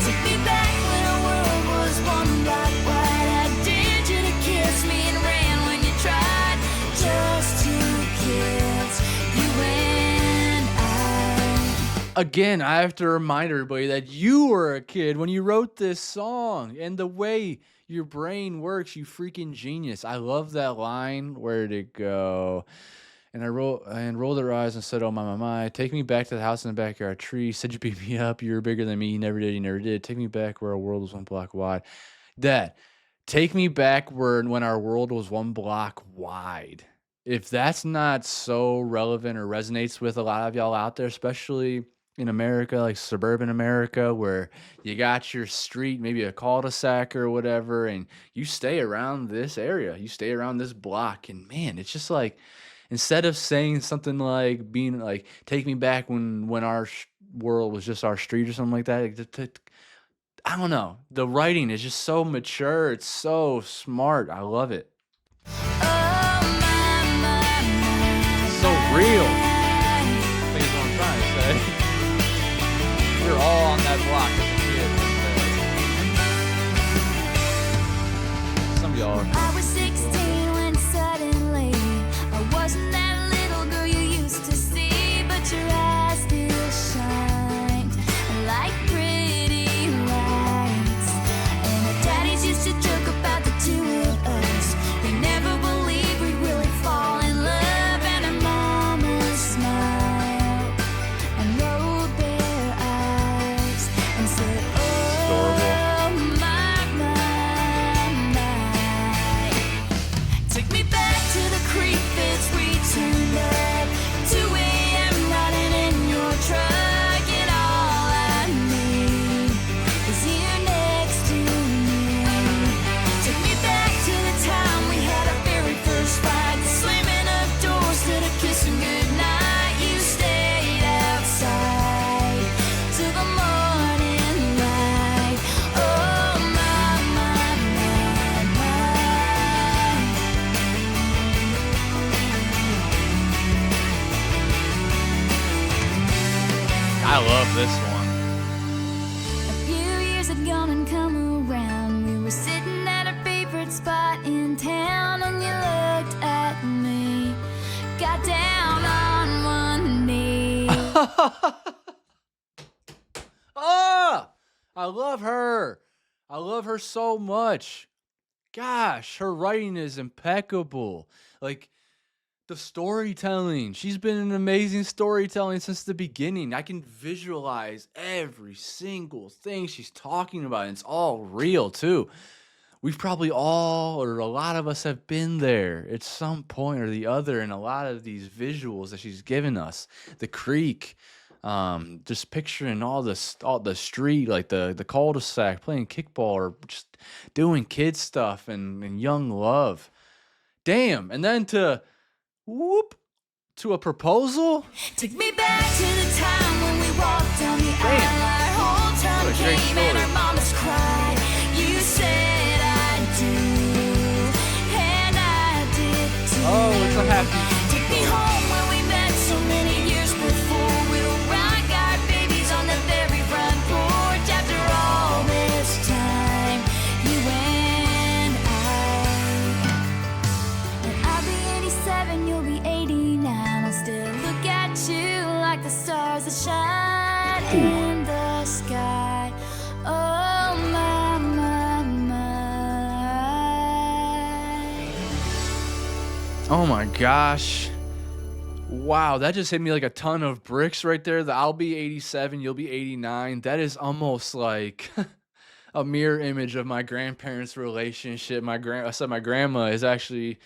S2: Took me back when our world was one block wide. I dared you to kiss me and ran when you tried. Just 2 kids, you and I.
S1: again, I have to remind everybody that you were a kid when you wrote this song, and the way your brain works, you freaking genius. I love that line. Where'd it go? And rolled her eyes and said, "Oh my, take me back to the house in the backyard tree. Said you beat me up. You were bigger than me. You never did. You never did. Take me back where our world was one block wide." That, take me back when our world was one block wide. If that's not so relevant or resonates with a lot of y'all out there, especially in America, like suburban America, where you got your street, maybe a cul-de-sac or whatever, and you stay around this area, you stay around this block, and man, it's just like, instead of saying something like being like, take me back when our world was just our street or something like that. I don't know. The writing is just so mature. It's so smart. I love it.
S2: Oh
S1: love this one.
S2: A few years had gone and come around. We were sitting at our favorite spot in town, and you looked at me, got down on one knee.
S1: Ah, I love her. I love her so much. Gosh, her writing is impeccable. Like the storytelling, she's been an amazing storytelling since the beginning. I can visualize every single thing she's talking about, and it's all real too. We've probably all, or a lot of us, have been there at some point or the other in a lot of these visuals that she's given us. The creek, just picturing all the street, like the cul-de-sac, playing kickball or just doing kid stuff and young love. Damn, and then to whoop to a proposal.
S2: Took me back to the time when we walked down the
S1: Damn.
S2: aisle. Our whole town
S1: What a great
S2: came and
S1: story.
S2: our mamas cried. You said I do, and I did too.
S1: Oh, it's a happy
S2: Take me
S1: story.
S2: home where we met so many years before. We'll rock our babies on the very front porch. After all this time, you and I. And I'll be 87, you'll be 89. I'll still look at you like the stars that shine in the sky. Oh, my, my, my.
S1: Oh my gosh. Wow, that just hit me like a ton of bricks right there. The I'll be 87, you'll be 89. That is almost like a mirror image of my grandparents' relationship. I said my grandma is actually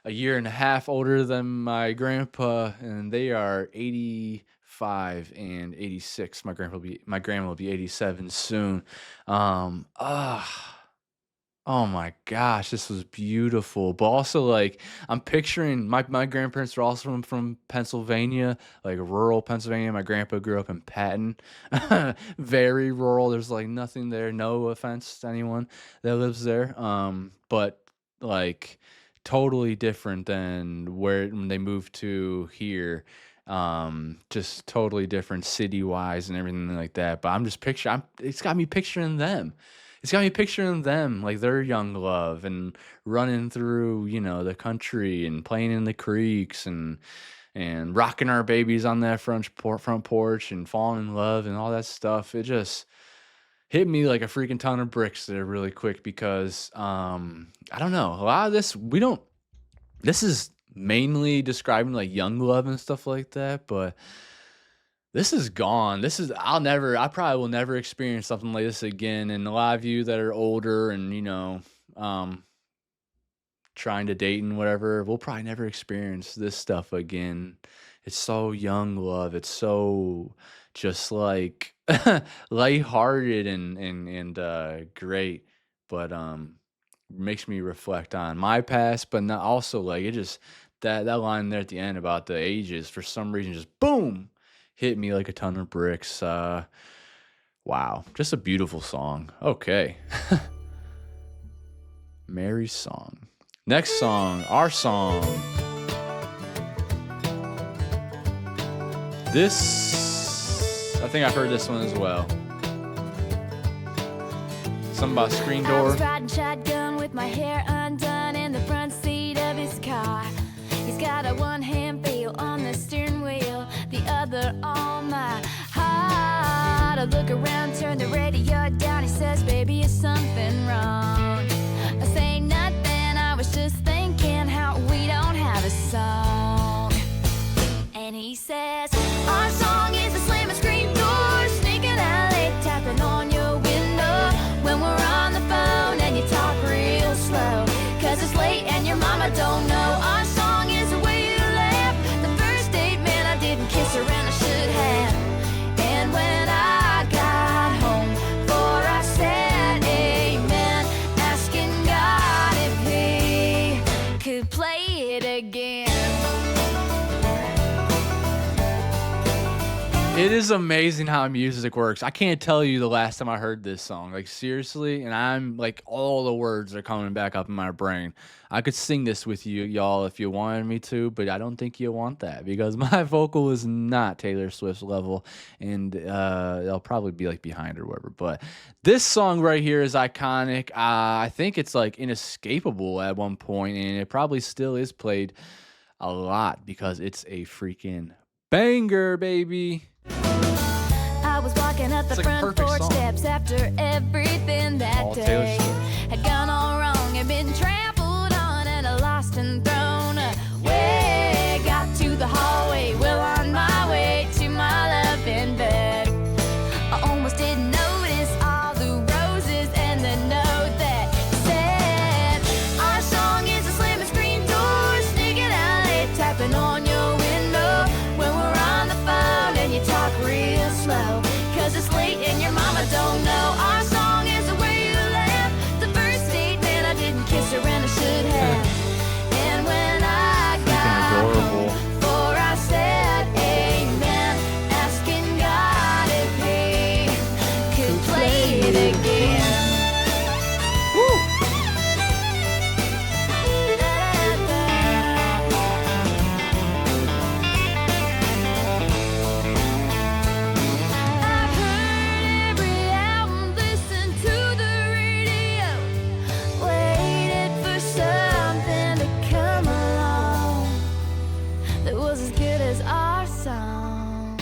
S1: a year and a half older than my grandpa, and they are 85 and 86. My grandma will be 87 soon. Oh my gosh, this was beautiful. But also, like, I'm picturing my grandparents are also from Pennsylvania, like rural Pennsylvania. My grandpa grew up in Patton, very rural. There's like nothing there. No offense to anyone that lives there. But like totally different than where when they moved to here. Just totally different city wise and everything like that. But I'm just it's got me picturing them. It's got me picturing them, like their young love and running through, the country and playing in the creeks and rocking our babies on that front porch and falling in love and all that stuff. It just hit me like a freaking ton of bricks there really quick because I don't know. A lot of this this is mainly describing like young love and stuff like that, but this is gone. I probably will never experience something like this again. And a lot of you that are older and, trying to date and whatever, we'll probably never experience this stuff again. It's so young love. It's so just like lighthearted and great. But makes me reflect on my past, but not also like it just that line there at the end about the ages for some reason just boom hit me like a ton of bricks. Wow, just a beautiful song. Okay. Mary's song. Next song, our song. I think I've heard this one as well. Something about screen
S2: I
S1: door.
S2: was riding shotgun with my hair undone in the front seat of his car. He's got a one-hand feel on the steering wheel, the other on my heart. I look around, turn the radio down. He says, "Baby, is something wrong?" I say nothing. I was just thinking how we don't have a song. And he says, "Our song is the slamming screen door, sneaking out late, tapping on your window when we're on the phone and you talk real slow, 'cause it's late and your mama don't know. Our song is the way you laugh. The first date, man, I didn't kiss her and I should have. And when I got home for I said amen, asking God if he could play it again."
S1: It is amazing how music works. I can't tell you the last time I heard this song, like seriously, and I'm like all the words are coming back up in my brain. I could sing this with you, y'all, if you wanted me to, but I don't think you want that because my vocal is not Taylor Swift's level, and I'll probably be like behind or whatever. But this song right here is iconic. I think it's like inescapable at one point, and it probably still is played a lot because it's a freaking banger, baby.
S2: I was walking up the
S1: It's like a
S2: front
S1: perfect
S2: porch
S1: song.
S2: steps after everything that
S1: All Taylor
S2: day
S1: Swift.
S2: had gone all wrong and been trampled on and lost and thrown away. Got to the hallway, well on my way to my loving bed. I almost didn't notice all the roses and the note that said, our song is a slamming screen door, sneaking out late, tapping on your window when we're on the phone and you talk real slow. Cause it's late and your mama don't know. Our song is the way you left the first date, man, I didn't kiss her and I should have. And when I got
S1: adorable.
S2: home, for I said amen, asking God if he could play it again. I've heard every album, listened to the radio, waited for something to come along that was as good as our song.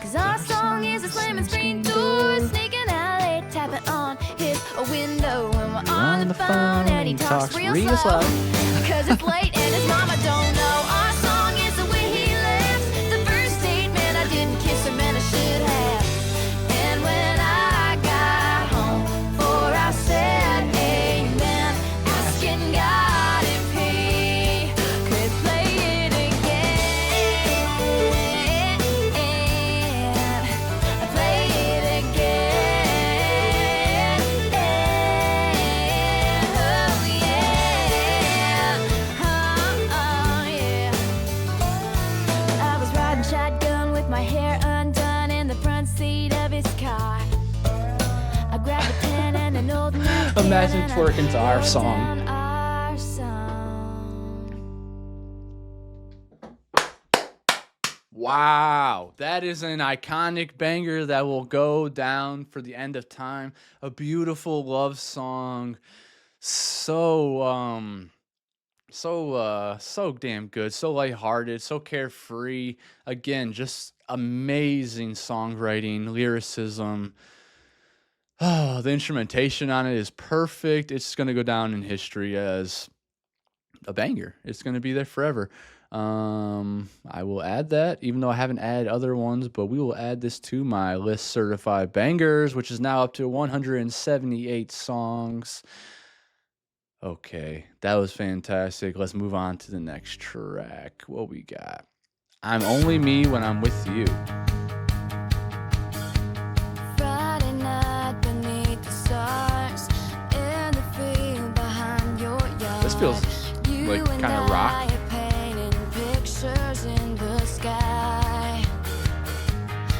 S2: Cause our song is a slamming screen door, sneaking out late, tapping on his window when we're on the phone and he talks real slow. Cause it's late and his mama don't know. Our song is the way he left the first date, man, I didn't kiss him and I should have. And when I got home, for I said amen, asking God if he could play it again. Play it again. Oh yeah. Oh yeah. I was riding shotgun with my hair undone in the front seat of his car. I grabbed a pen and an old napkin
S1: Imagine
S2: and I
S1: twerking to our
S2: wrote
S1: song.
S2: down our song.
S1: Wow, that is an iconic banger that will go down for the end of time. A beautiful love song. So damn good, so lighthearted, so carefree. Again, just amazing songwriting, lyricism. Oh, the instrumentation on it is perfect. It's gonna go down in history as a banger. It's gonna be there forever. I will add that, even though I haven't added other ones, but we will add this to my list certified bangers, which is now up to 178 songs. Okay, that was fantastic. Let's move on to the next track. What we got? I'm Only Me When I'm With You.
S2: Friday night beneath the stars, in the field behind your yard.
S1: This feels like
S2: You and
S1: kind of rock.
S2: I are painting pictures in the sky.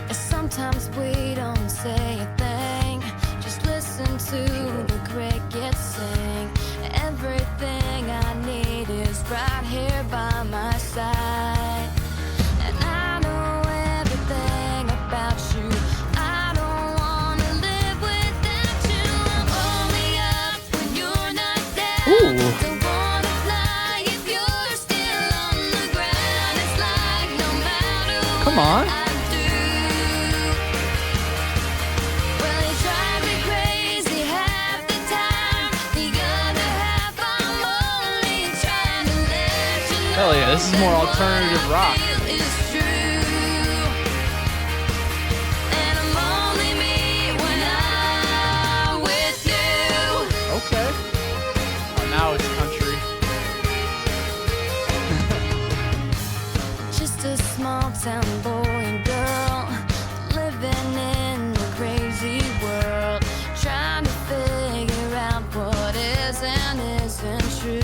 S2: And sometimes we don't say a thing, just listen to the crickets sing. Everything I need is right here by my side. And I know everything about you. I don't wanna live without you. I'm only up when you're not down.
S1: Ooh.
S2: Don't wanna fly if you're still on the ground. It's like no matter
S1: Come
S2: what
S1: on.
S2: I do, well, you drive me crazy half the time. The other half, I'm only trying to let you know.
S1: Hell yeah, this is more alternative rock.
S2: Is true. And I'm only me when I'm with you.
S1: Okay. Oh, now it's country.
S2: Just a small town boy and girl living in a crazy world, trying to figure out what is and isn't true.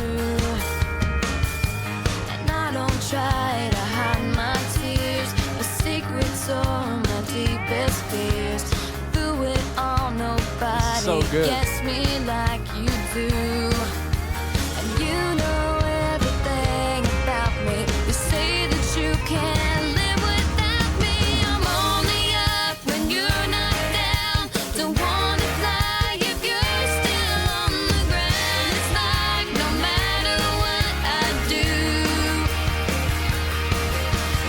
S2: And I don't try to hide my tears, the secrets are my
S1: so good.
S2: Guess me like you do. And you know everything about me. You say that you can't live without me. I'm only up when you're not down. Don't wanna fly if you're still on the ground. It's like no matter what I do,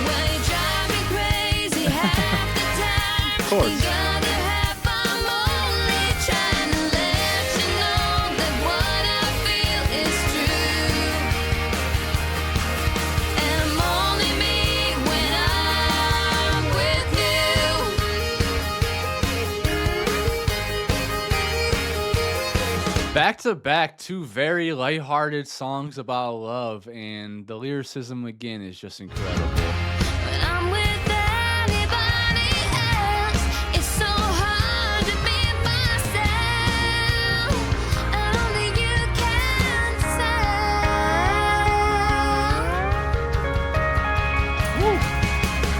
S2: well, you drive me crazy half the time.
S1: Of course.
S2: The other half, I'm only trying to let you know that what I feel is true. And I'm only me when I'm with you.
S1: Back to back, two very lighthearted songs about love, and the lyricism again is just incredible.
S2: When I'm with anybody else, it's so hard to be myself. Only you can tell.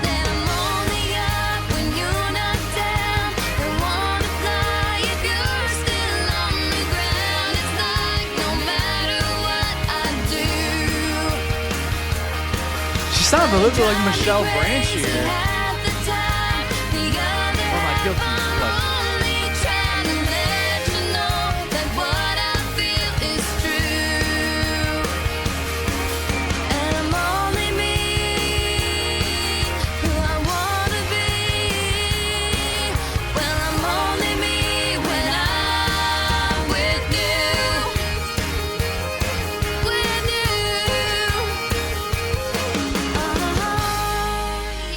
S2: Then I'm only up when you're not down. Don't wanna fly if you're still on the ground. It's like no matter what I do,
S1: She sounds a little bit like Michelle Branch here.
S2: crazy half the time. The other
S1: Oh my
S2: half,
S1: guilty
S2: I'm
S1: pleasure.
S2: only trying to let you know that what I feel is true. And I'm only me, who I wanna be. Well, I'm only me when I'm with you. With you.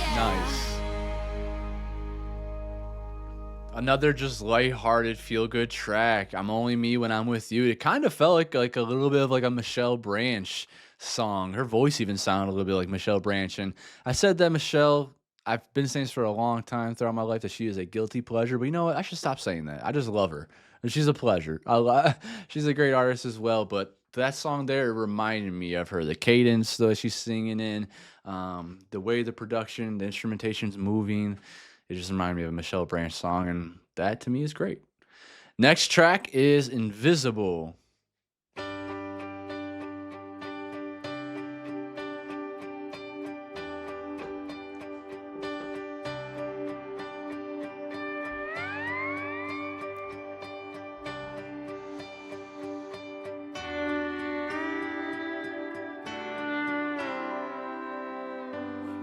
S2: Yeah.
S1: Nice. Another just lighthearted, feel-good track. I'm only me when I'm with you. It kind of felt like a little bit of like a Michelle Branch song. Her voice even sounded a little bit like Michelle Branch. And I said that Michelle, I've been saying this for a long time throughout my life that she is a guilty pleasure. But you know what? I should stop saying that. I just love her. And she's a pleasure. She's a great artist as well. But that song there reminded me of her. The cadence that she's singing in, the way the production, the instrumentation's moving. It just reminded me of a Michelle Branch song, and that to me is great. Next track is Invisible.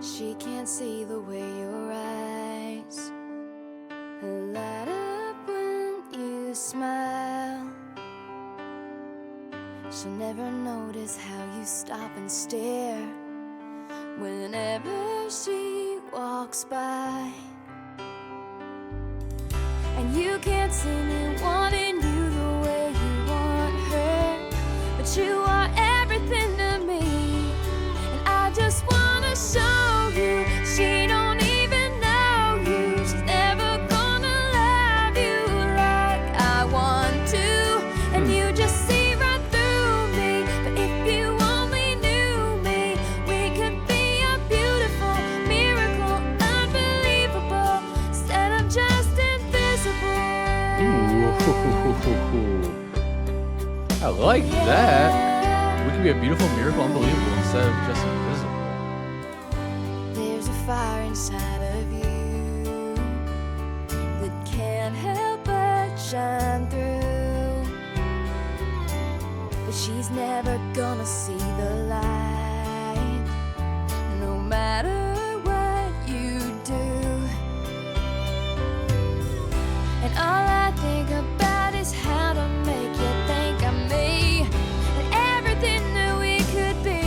S2: She can't see the way your eyes light up when you smile. She'll never notice how you stop and stare whenever she walks by. And you can't see me wanting you the way you want her, but you are everything to me. And I just wanna show you she don't even know you. She's never gonna love you like I want to. And you just see right through me. But if you only knew me, we could be a beautiful miracle, unbelievable, instead of just invisible.
S1: Ooh. I like that. We can be a beautiful miracle, unbelievable, instead of just invisible.
S2: There's a fire inside of you that can't help but shine through. But she's never gonna see the light, no matter what you do. And all I think about is how to make you think of me and everything that we could be.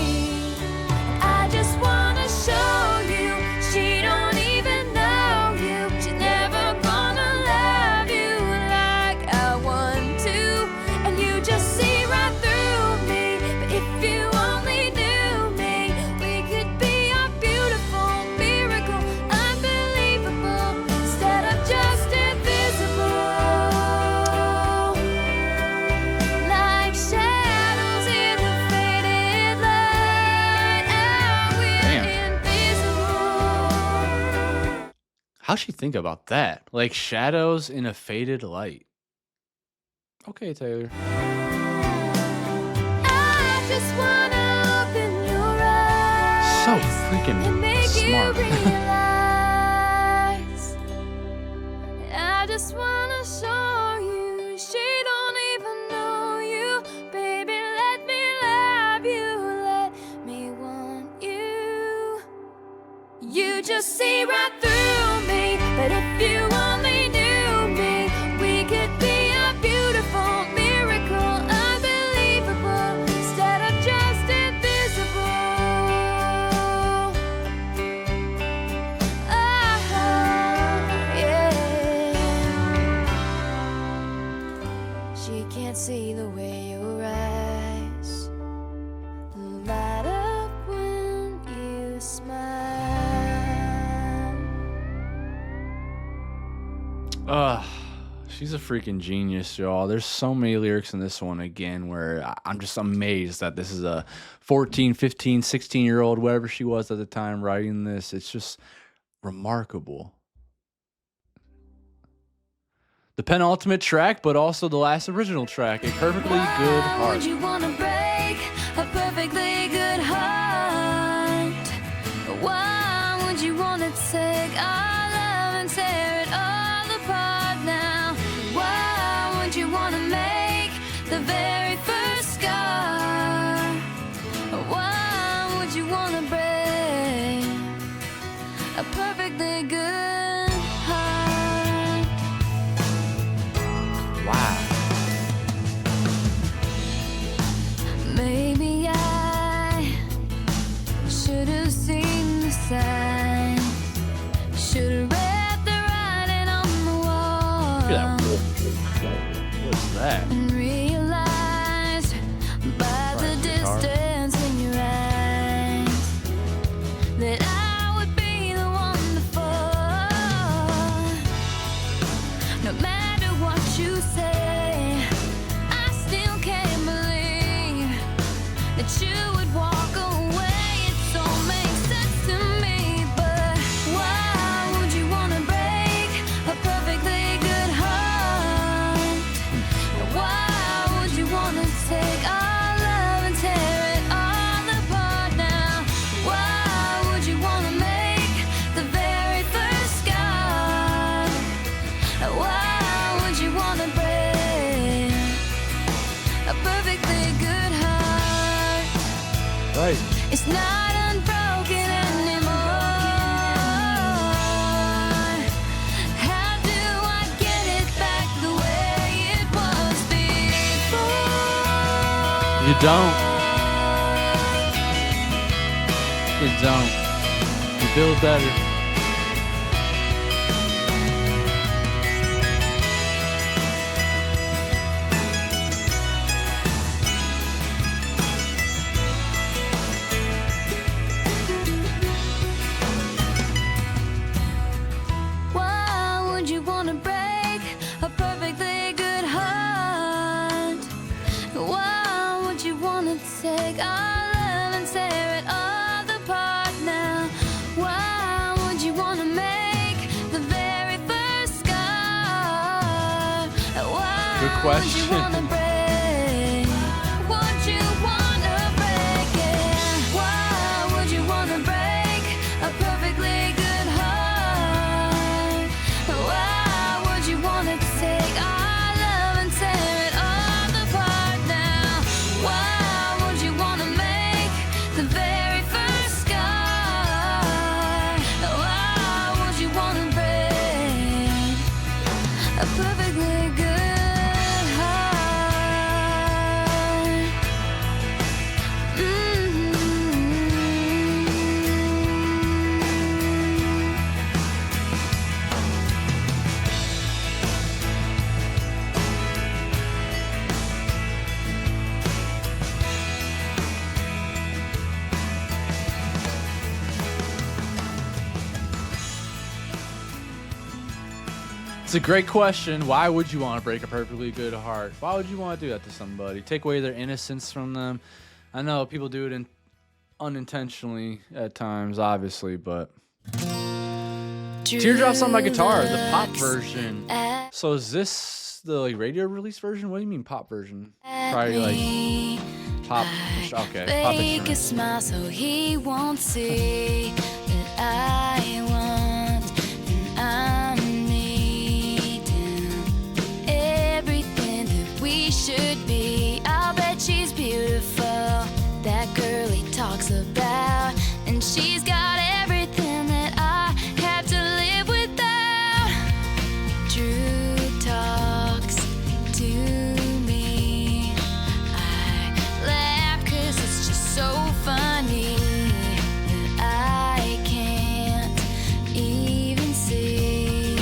S2: And I just wanna show you she don't even know you. She's never gonna love you like I want to. And you just see right through me. But if you only knew me, we could be a beautiful miracle, unbelievable, instead of just invisible. Like shadows in the faded light, we're
S1: Damn.
S2: invisible.
S1: How'd she think about that? Like shadows in a faded light. Okay, Taylor.
S2: I just wanna open your
S1: So
S2: eyes
S1: freaking
S2: and make
S1: smart.
S2: you realize. I just wanna show you she don't even know you. Baby, let me love you, let me want you. You just see right through me, but if you only knew me, we could be a beautiful miracle, unbelievable, instead of just invisible. Oh, yeah. She can't see the way your eyes light up when you smile.
S1: She's a freaking genius, y'all. There's so many lyrics in this one again where I'm just amazed that this is a 14, 15, 16-year-old, whatever she was at the time writing this. It's just remarkable. The penultimate track, but also the last original track, A Perfectly Good
S2: Why
S1: Heart.
S2: would you wanna break a perfectly good heart? Why would you wanna take our love and tear it all apart now? Why would you wanna make the very first scar? Why would you wanna break a perfectly good heart?
S1: Wow.
S2: Maybe I should have seen the sign, should have read the writing on the wall,
S1: Look at that wolf. What's that?
S2: and realized by the
S1: Right, guitar.
S2: distance in your eyes that I would be the one to fall. No matter what you say, I still can't believe that you would walk away. It don't make sense to me, but why would you wanna break a perfectly good heart? Why would you wanna take our love and tear it all apart now? Why would you wanna make the very first scar? Why would you wanna break a perfectly good heart?
S1: Right.
S2: It's not unbroken anymore. How do I get it back the way it was before?
S1: You don't. You don't. You build better.
S2: Why would you wanna break a perfectly good heart? Why would you wanna take our love and tear it all apart now? Why would you wanna make the very first scar? Why
S1: Good
S2: would you
S1: question.
S2: wanna break? Would you wanna break it? Why would you wanna break a perfectly good heart? Why would you wanna take our love and tear it all apart now? Why would you wanna make the very first scar? Why would you wanna break a perfectly good heart?
S1: It's a great question. Why would you want to break a perfectly good heart? Why would you want to do that to somebody? Take away their innocence from them. I know people do it unintentionally at times, obviously, but Teardrops on my guitar, the pop version. So is this release? The, like, radio release version? What do you mean pop version?
S2: At
S1: Probably, like,
S2: me,
S1: pop okay, pop
S2: fake a
S1: instrument.
S2: smile so he won't see that I want and I'm needing everything that we should be. I'll bet she's beautiful, that girl he talks about, and she's got everything that I have to live without. Drew talks to me. I laugh 'cause it's just so funny that I can't even see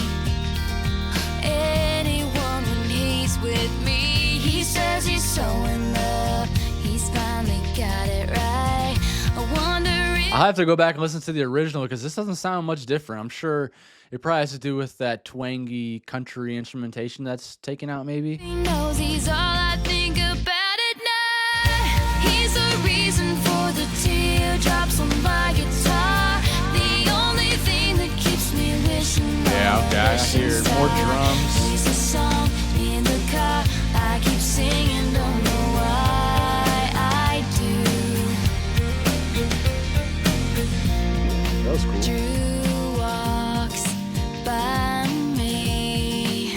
S2: anyone when he's with me. He says he's so in love, he's finally got it right. I wonder if
S1: I'll have to go back and listen to the original because this doesn't sound much different. I'm sure it probably has to do with that twangy country instrumentation that's taken out, maybe.
S2: he knows he's all I think about at night. He's the reason for the teardrops on my guitar. The only thing that keeps me wishing.
S1: Yeah,
S2: on
S1: okay,
S2: a
S1: I
S2: wishing
S1: hear
S2: star.
S1: more drums.
S2: He's a song in the car. I keep singing, don't know why I do.
S1: That was cool.
S2: Drew walks by me.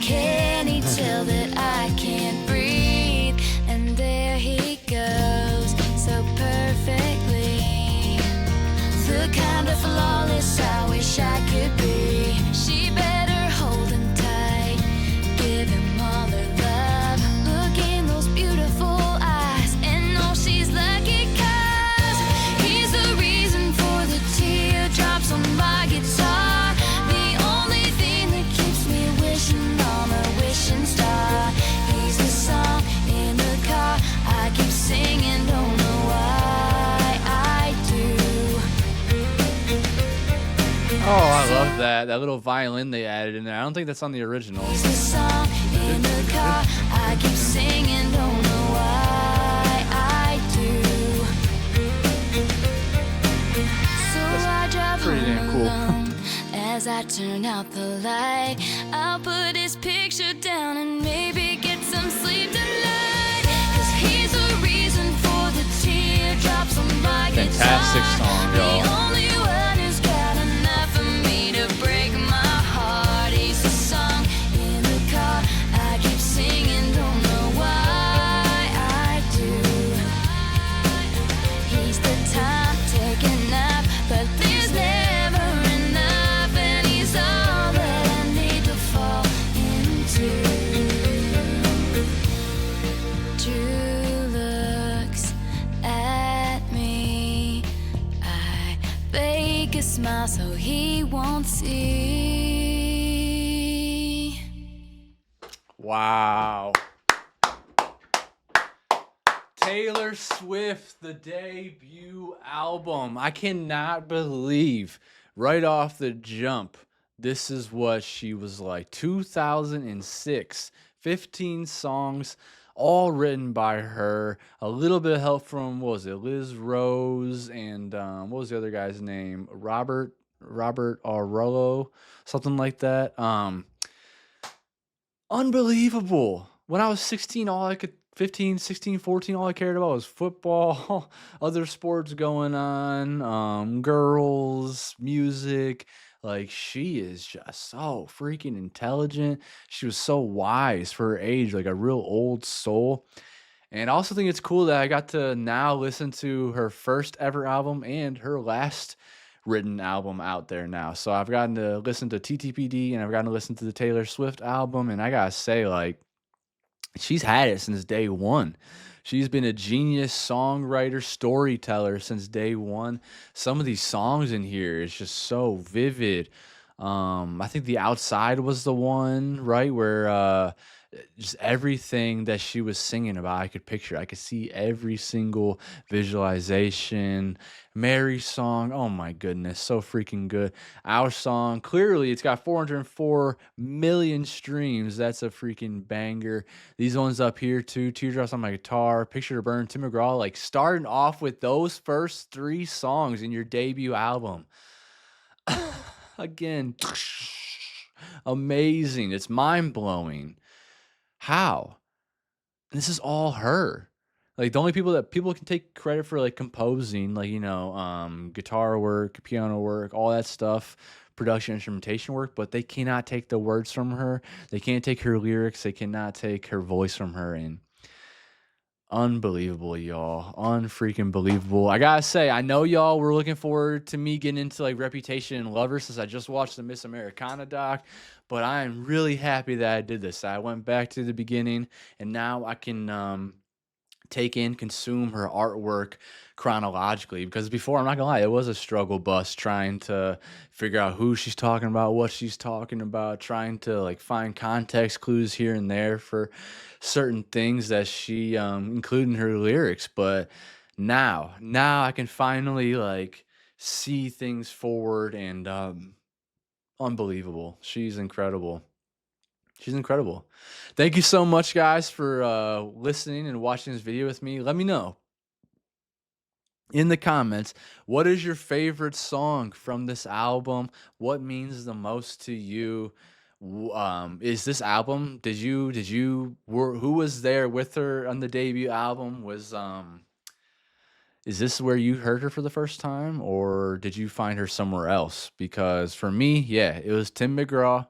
S2: Can he tell that I can't breathe? And there he goes, so perfectly. The kind of flawless I wish I could be. She better hold him tight, give him all her love. Look in those beautiful eyes and know she's lucky 'cause he's the reason for the teardrops on my guitar. The only thing that keeps me wishing on a wishing star. He's the song in the car. I keep singing, don't know why I do.
S1: Oh, I love that. That little violin they added in there. I don't think that's on the original.
S2: He's the song in the car. I keep singing, don't know why I do. So I drive
S1: pretty damn
S2: home
S1: cool.
S2: alone. As I turn out the light, I'll put his picture down and maybe get some sleep tonight. 'Cause he's the reason for the teardrops on my guitar.
S1: Fantastic song, y'all.
S2: The only one who's got enough for me to break my heart. He's the song in the car. I keep singing, don't know why I do. He's the time taking up, but there's never enough, and he's all that I need to fall into. Drew looks at me. I fake a smile so he won't see.
S1: Wow. Taylor Swift, the debut album. I cannot believe right off the jump, this is what she was like. 2006, 15 songs, all written by her. A little bit of help from, what was it, Liz Rose and what was the other guy's name? Robert Arullo, something like that. Unbelievable. When I was 16, all I could 15, 16, 14, all I cared about was football, other sports going on, girls, music. Like, she is just so freaking intelligent. She was so wise for her age, like a real old soul. And I also think it's cool that I got to now listen to her first ever album and her last written album out there now. So I've gotten to listen to TTPD and I've gotten to listen to the Taylor Swift album. And I gotta say, like, she's had it since day one. She's been a genius songwriter, storyteller since day one. Some of these songs in here is just so vivid. I think The Outside was the one, right? Where just everything that she was singing about, I could picture. I could see every single visualization. Mary's song, oh my goodness, so freaking good. Our song, clearly it's got 404 million streams. That's a freaking banger. These ones up here too, Teardrops on My Guitar, Picture to Burn, Tim McGraw, like starting off with those first three songs in your debut album. Again, Amazing. It's mind-blowing. How? This is all her. Like, the only people that people can take credit for, like, composing, like, guitar work, piano work, all that stuff, production, instrumentation work, but they cannot take the words from her. They can't take her lyrics. They cannot take her voice from her, and unbelievable, y'all. Unfreaking believable. I gotta say, I know y'all were looking forward to me getting into like Reputation and Lovers since I just watched the Miss Americana doc, but I am really happy that I did this. I went back to the beginning and now I can take in, consume her artwork chronologically. Because before, I'm not gonna lie, it was a struggle bus trying to figure out who she's talking about, what she's talking about, trying to like find context clues here and there for certain things that she included in her lyrics. But now I can finally like see things forward and unbelievable. She's incredible. She's incredible. Thank you so much, guys, for listening and watching this video with me. Let me know in the comments, what is your favorite song from this album? What means the most to you? Is this album? Who was there with her on the debut album? Is this where you heard her for the first time, or did you find her somewhere else? Because for me, yeah, it was Tim McGraw.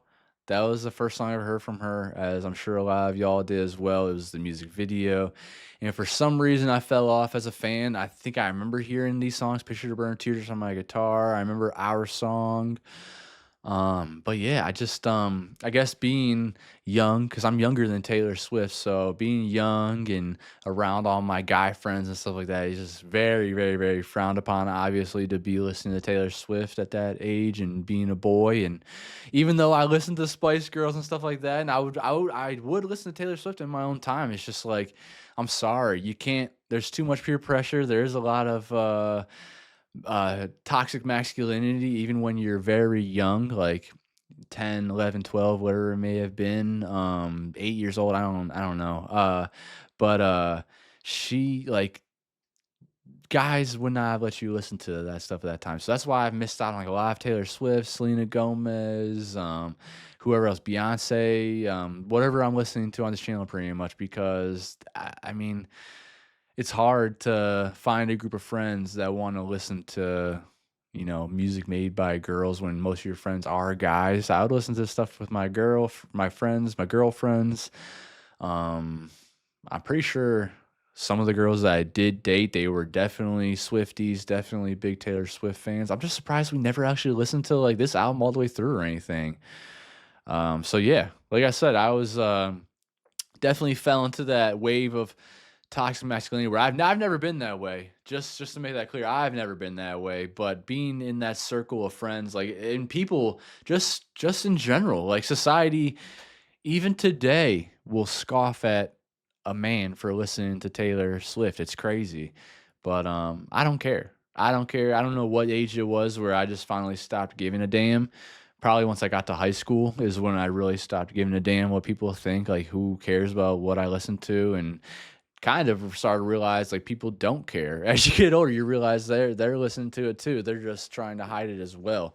S1: That was the first song I ever heard from her, as I'm sure a lot of y'all did as well. It was the music video. And for some reason, I fell off as a fan. I think I remember hearing these songs, Picture to Burn, Teardrops on my guitar. I remember Our Song. But yeah, I guess being young, because I'm younger than Taylor Swift, so being young and around all my guy friends and stuff like that is just very, very, very frowned upon, obviously, to be listening to Taylor Swift at that age and being a boy. And even though I listened to Spice Girls and stuff like that, and I would listen to Taylor Swift in my own time, it's just like, I'm sorry, you can't, there's too much peer pressure. There's a lot of, toxic masculinity even when you're very young, like 10, 11, 12, whatever it may have been, 8 years old, I don't know, but she like guys would not have let you listen to that stuff at that time. So that's why I've missed out on like a lot of Taylor Swift, Selena Gomez, whoever else, Beyonce, whatever I'm listening to on this channel pretty much, because I mean, it's hard to find a group of friends that want to listen to, music made by girls when most of your friends are guys. I would listen to stuff with my friends, my girlfriends. Um, I'm pretty sure some of the girls that I did date, they were definitely Swifties, definitely big Taylor Swift fans. I'm just surprised we never actually listened to like this album all the way through or anything. So yeah, like I said, I was definitely fell into that wave of toxic masculinity where I've never been that way. Just to make that clear, I've never been that way. But being in that circle of friends, like, and people, just in general, like society, even today, will scoff at a man for listening to Taylor Swift. It's crazy, but I don't care. I don't care. I don't know what age it was where I just finally stopped giving a damn. Probably once I got to high school is when I really stopped giving a damn what people think. Like, who cares about what I listen to? And kind of started to realize like people don't care. As you get older, you realize they're listening to it too. They're just trying to hide it as well.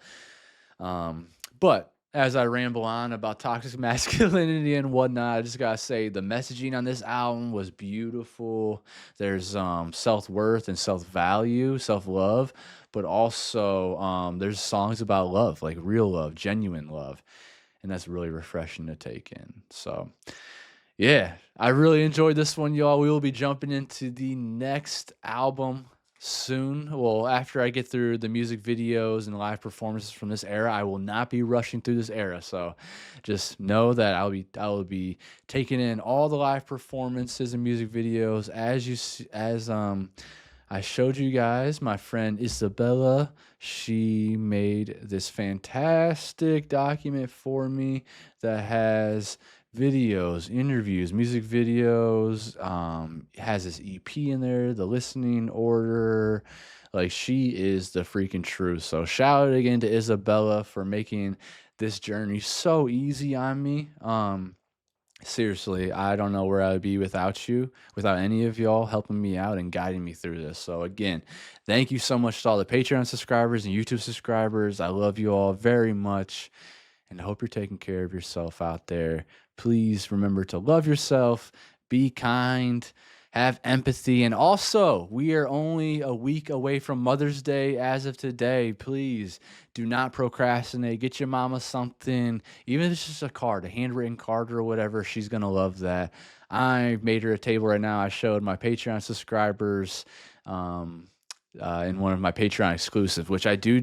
S1: But as I ramble on about toxic masculinity and whatnot, I just gotta say the messaging on this album was beautiful. There's self-worth and self-value, self-love, but also there's songs about love, like real love, genuine love. And that's really refreshing to take in. So yeah, I really enjoyed this one, y'all. We will be jumping into the next album soon. Well, after I get through the music videos and live performances from this era, I will not be rushing through this era. So just know that I will be taking in all the live performances and music videos as I showed you guys. My friend Isabella, she made this fantastic document for me that has videos, interviews, music videos, has this EP in there, the listening order. Like, she is the freaking truth. So shout out again to Isabella for making this journey so easy on me. Seriously, I don't know where I would be without you, without any of y'all helping me out and guiding me through this. So again, thank you so much to all the Patreon subscribers and YouTube subscribers. I love you all very much. and I hope you're taking care of yourself out there. Please remember to love yourself, be kind, have empathy. And also, we are only a week away from Mother's Day as of today. Please do not procrastinate. Get your mama something, even if it's just a card, a handwritten card or whatever. She's going to love that. I made her a table right now. I showed my Patreon subscribers. In one of my Patreon exclusive, which I do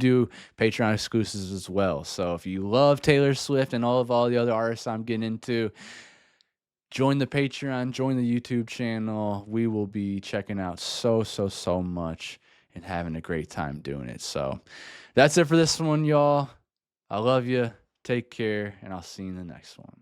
S1: Patreon exclusives as well. So if you love Taylor Swift and all the other artists I'm getting into, join the Patreon, join the YouTube channel. We will be checking out so much and having a great time doing it. So that's it for this one, y'all. I love you. Take care, and I'll see you in the next one.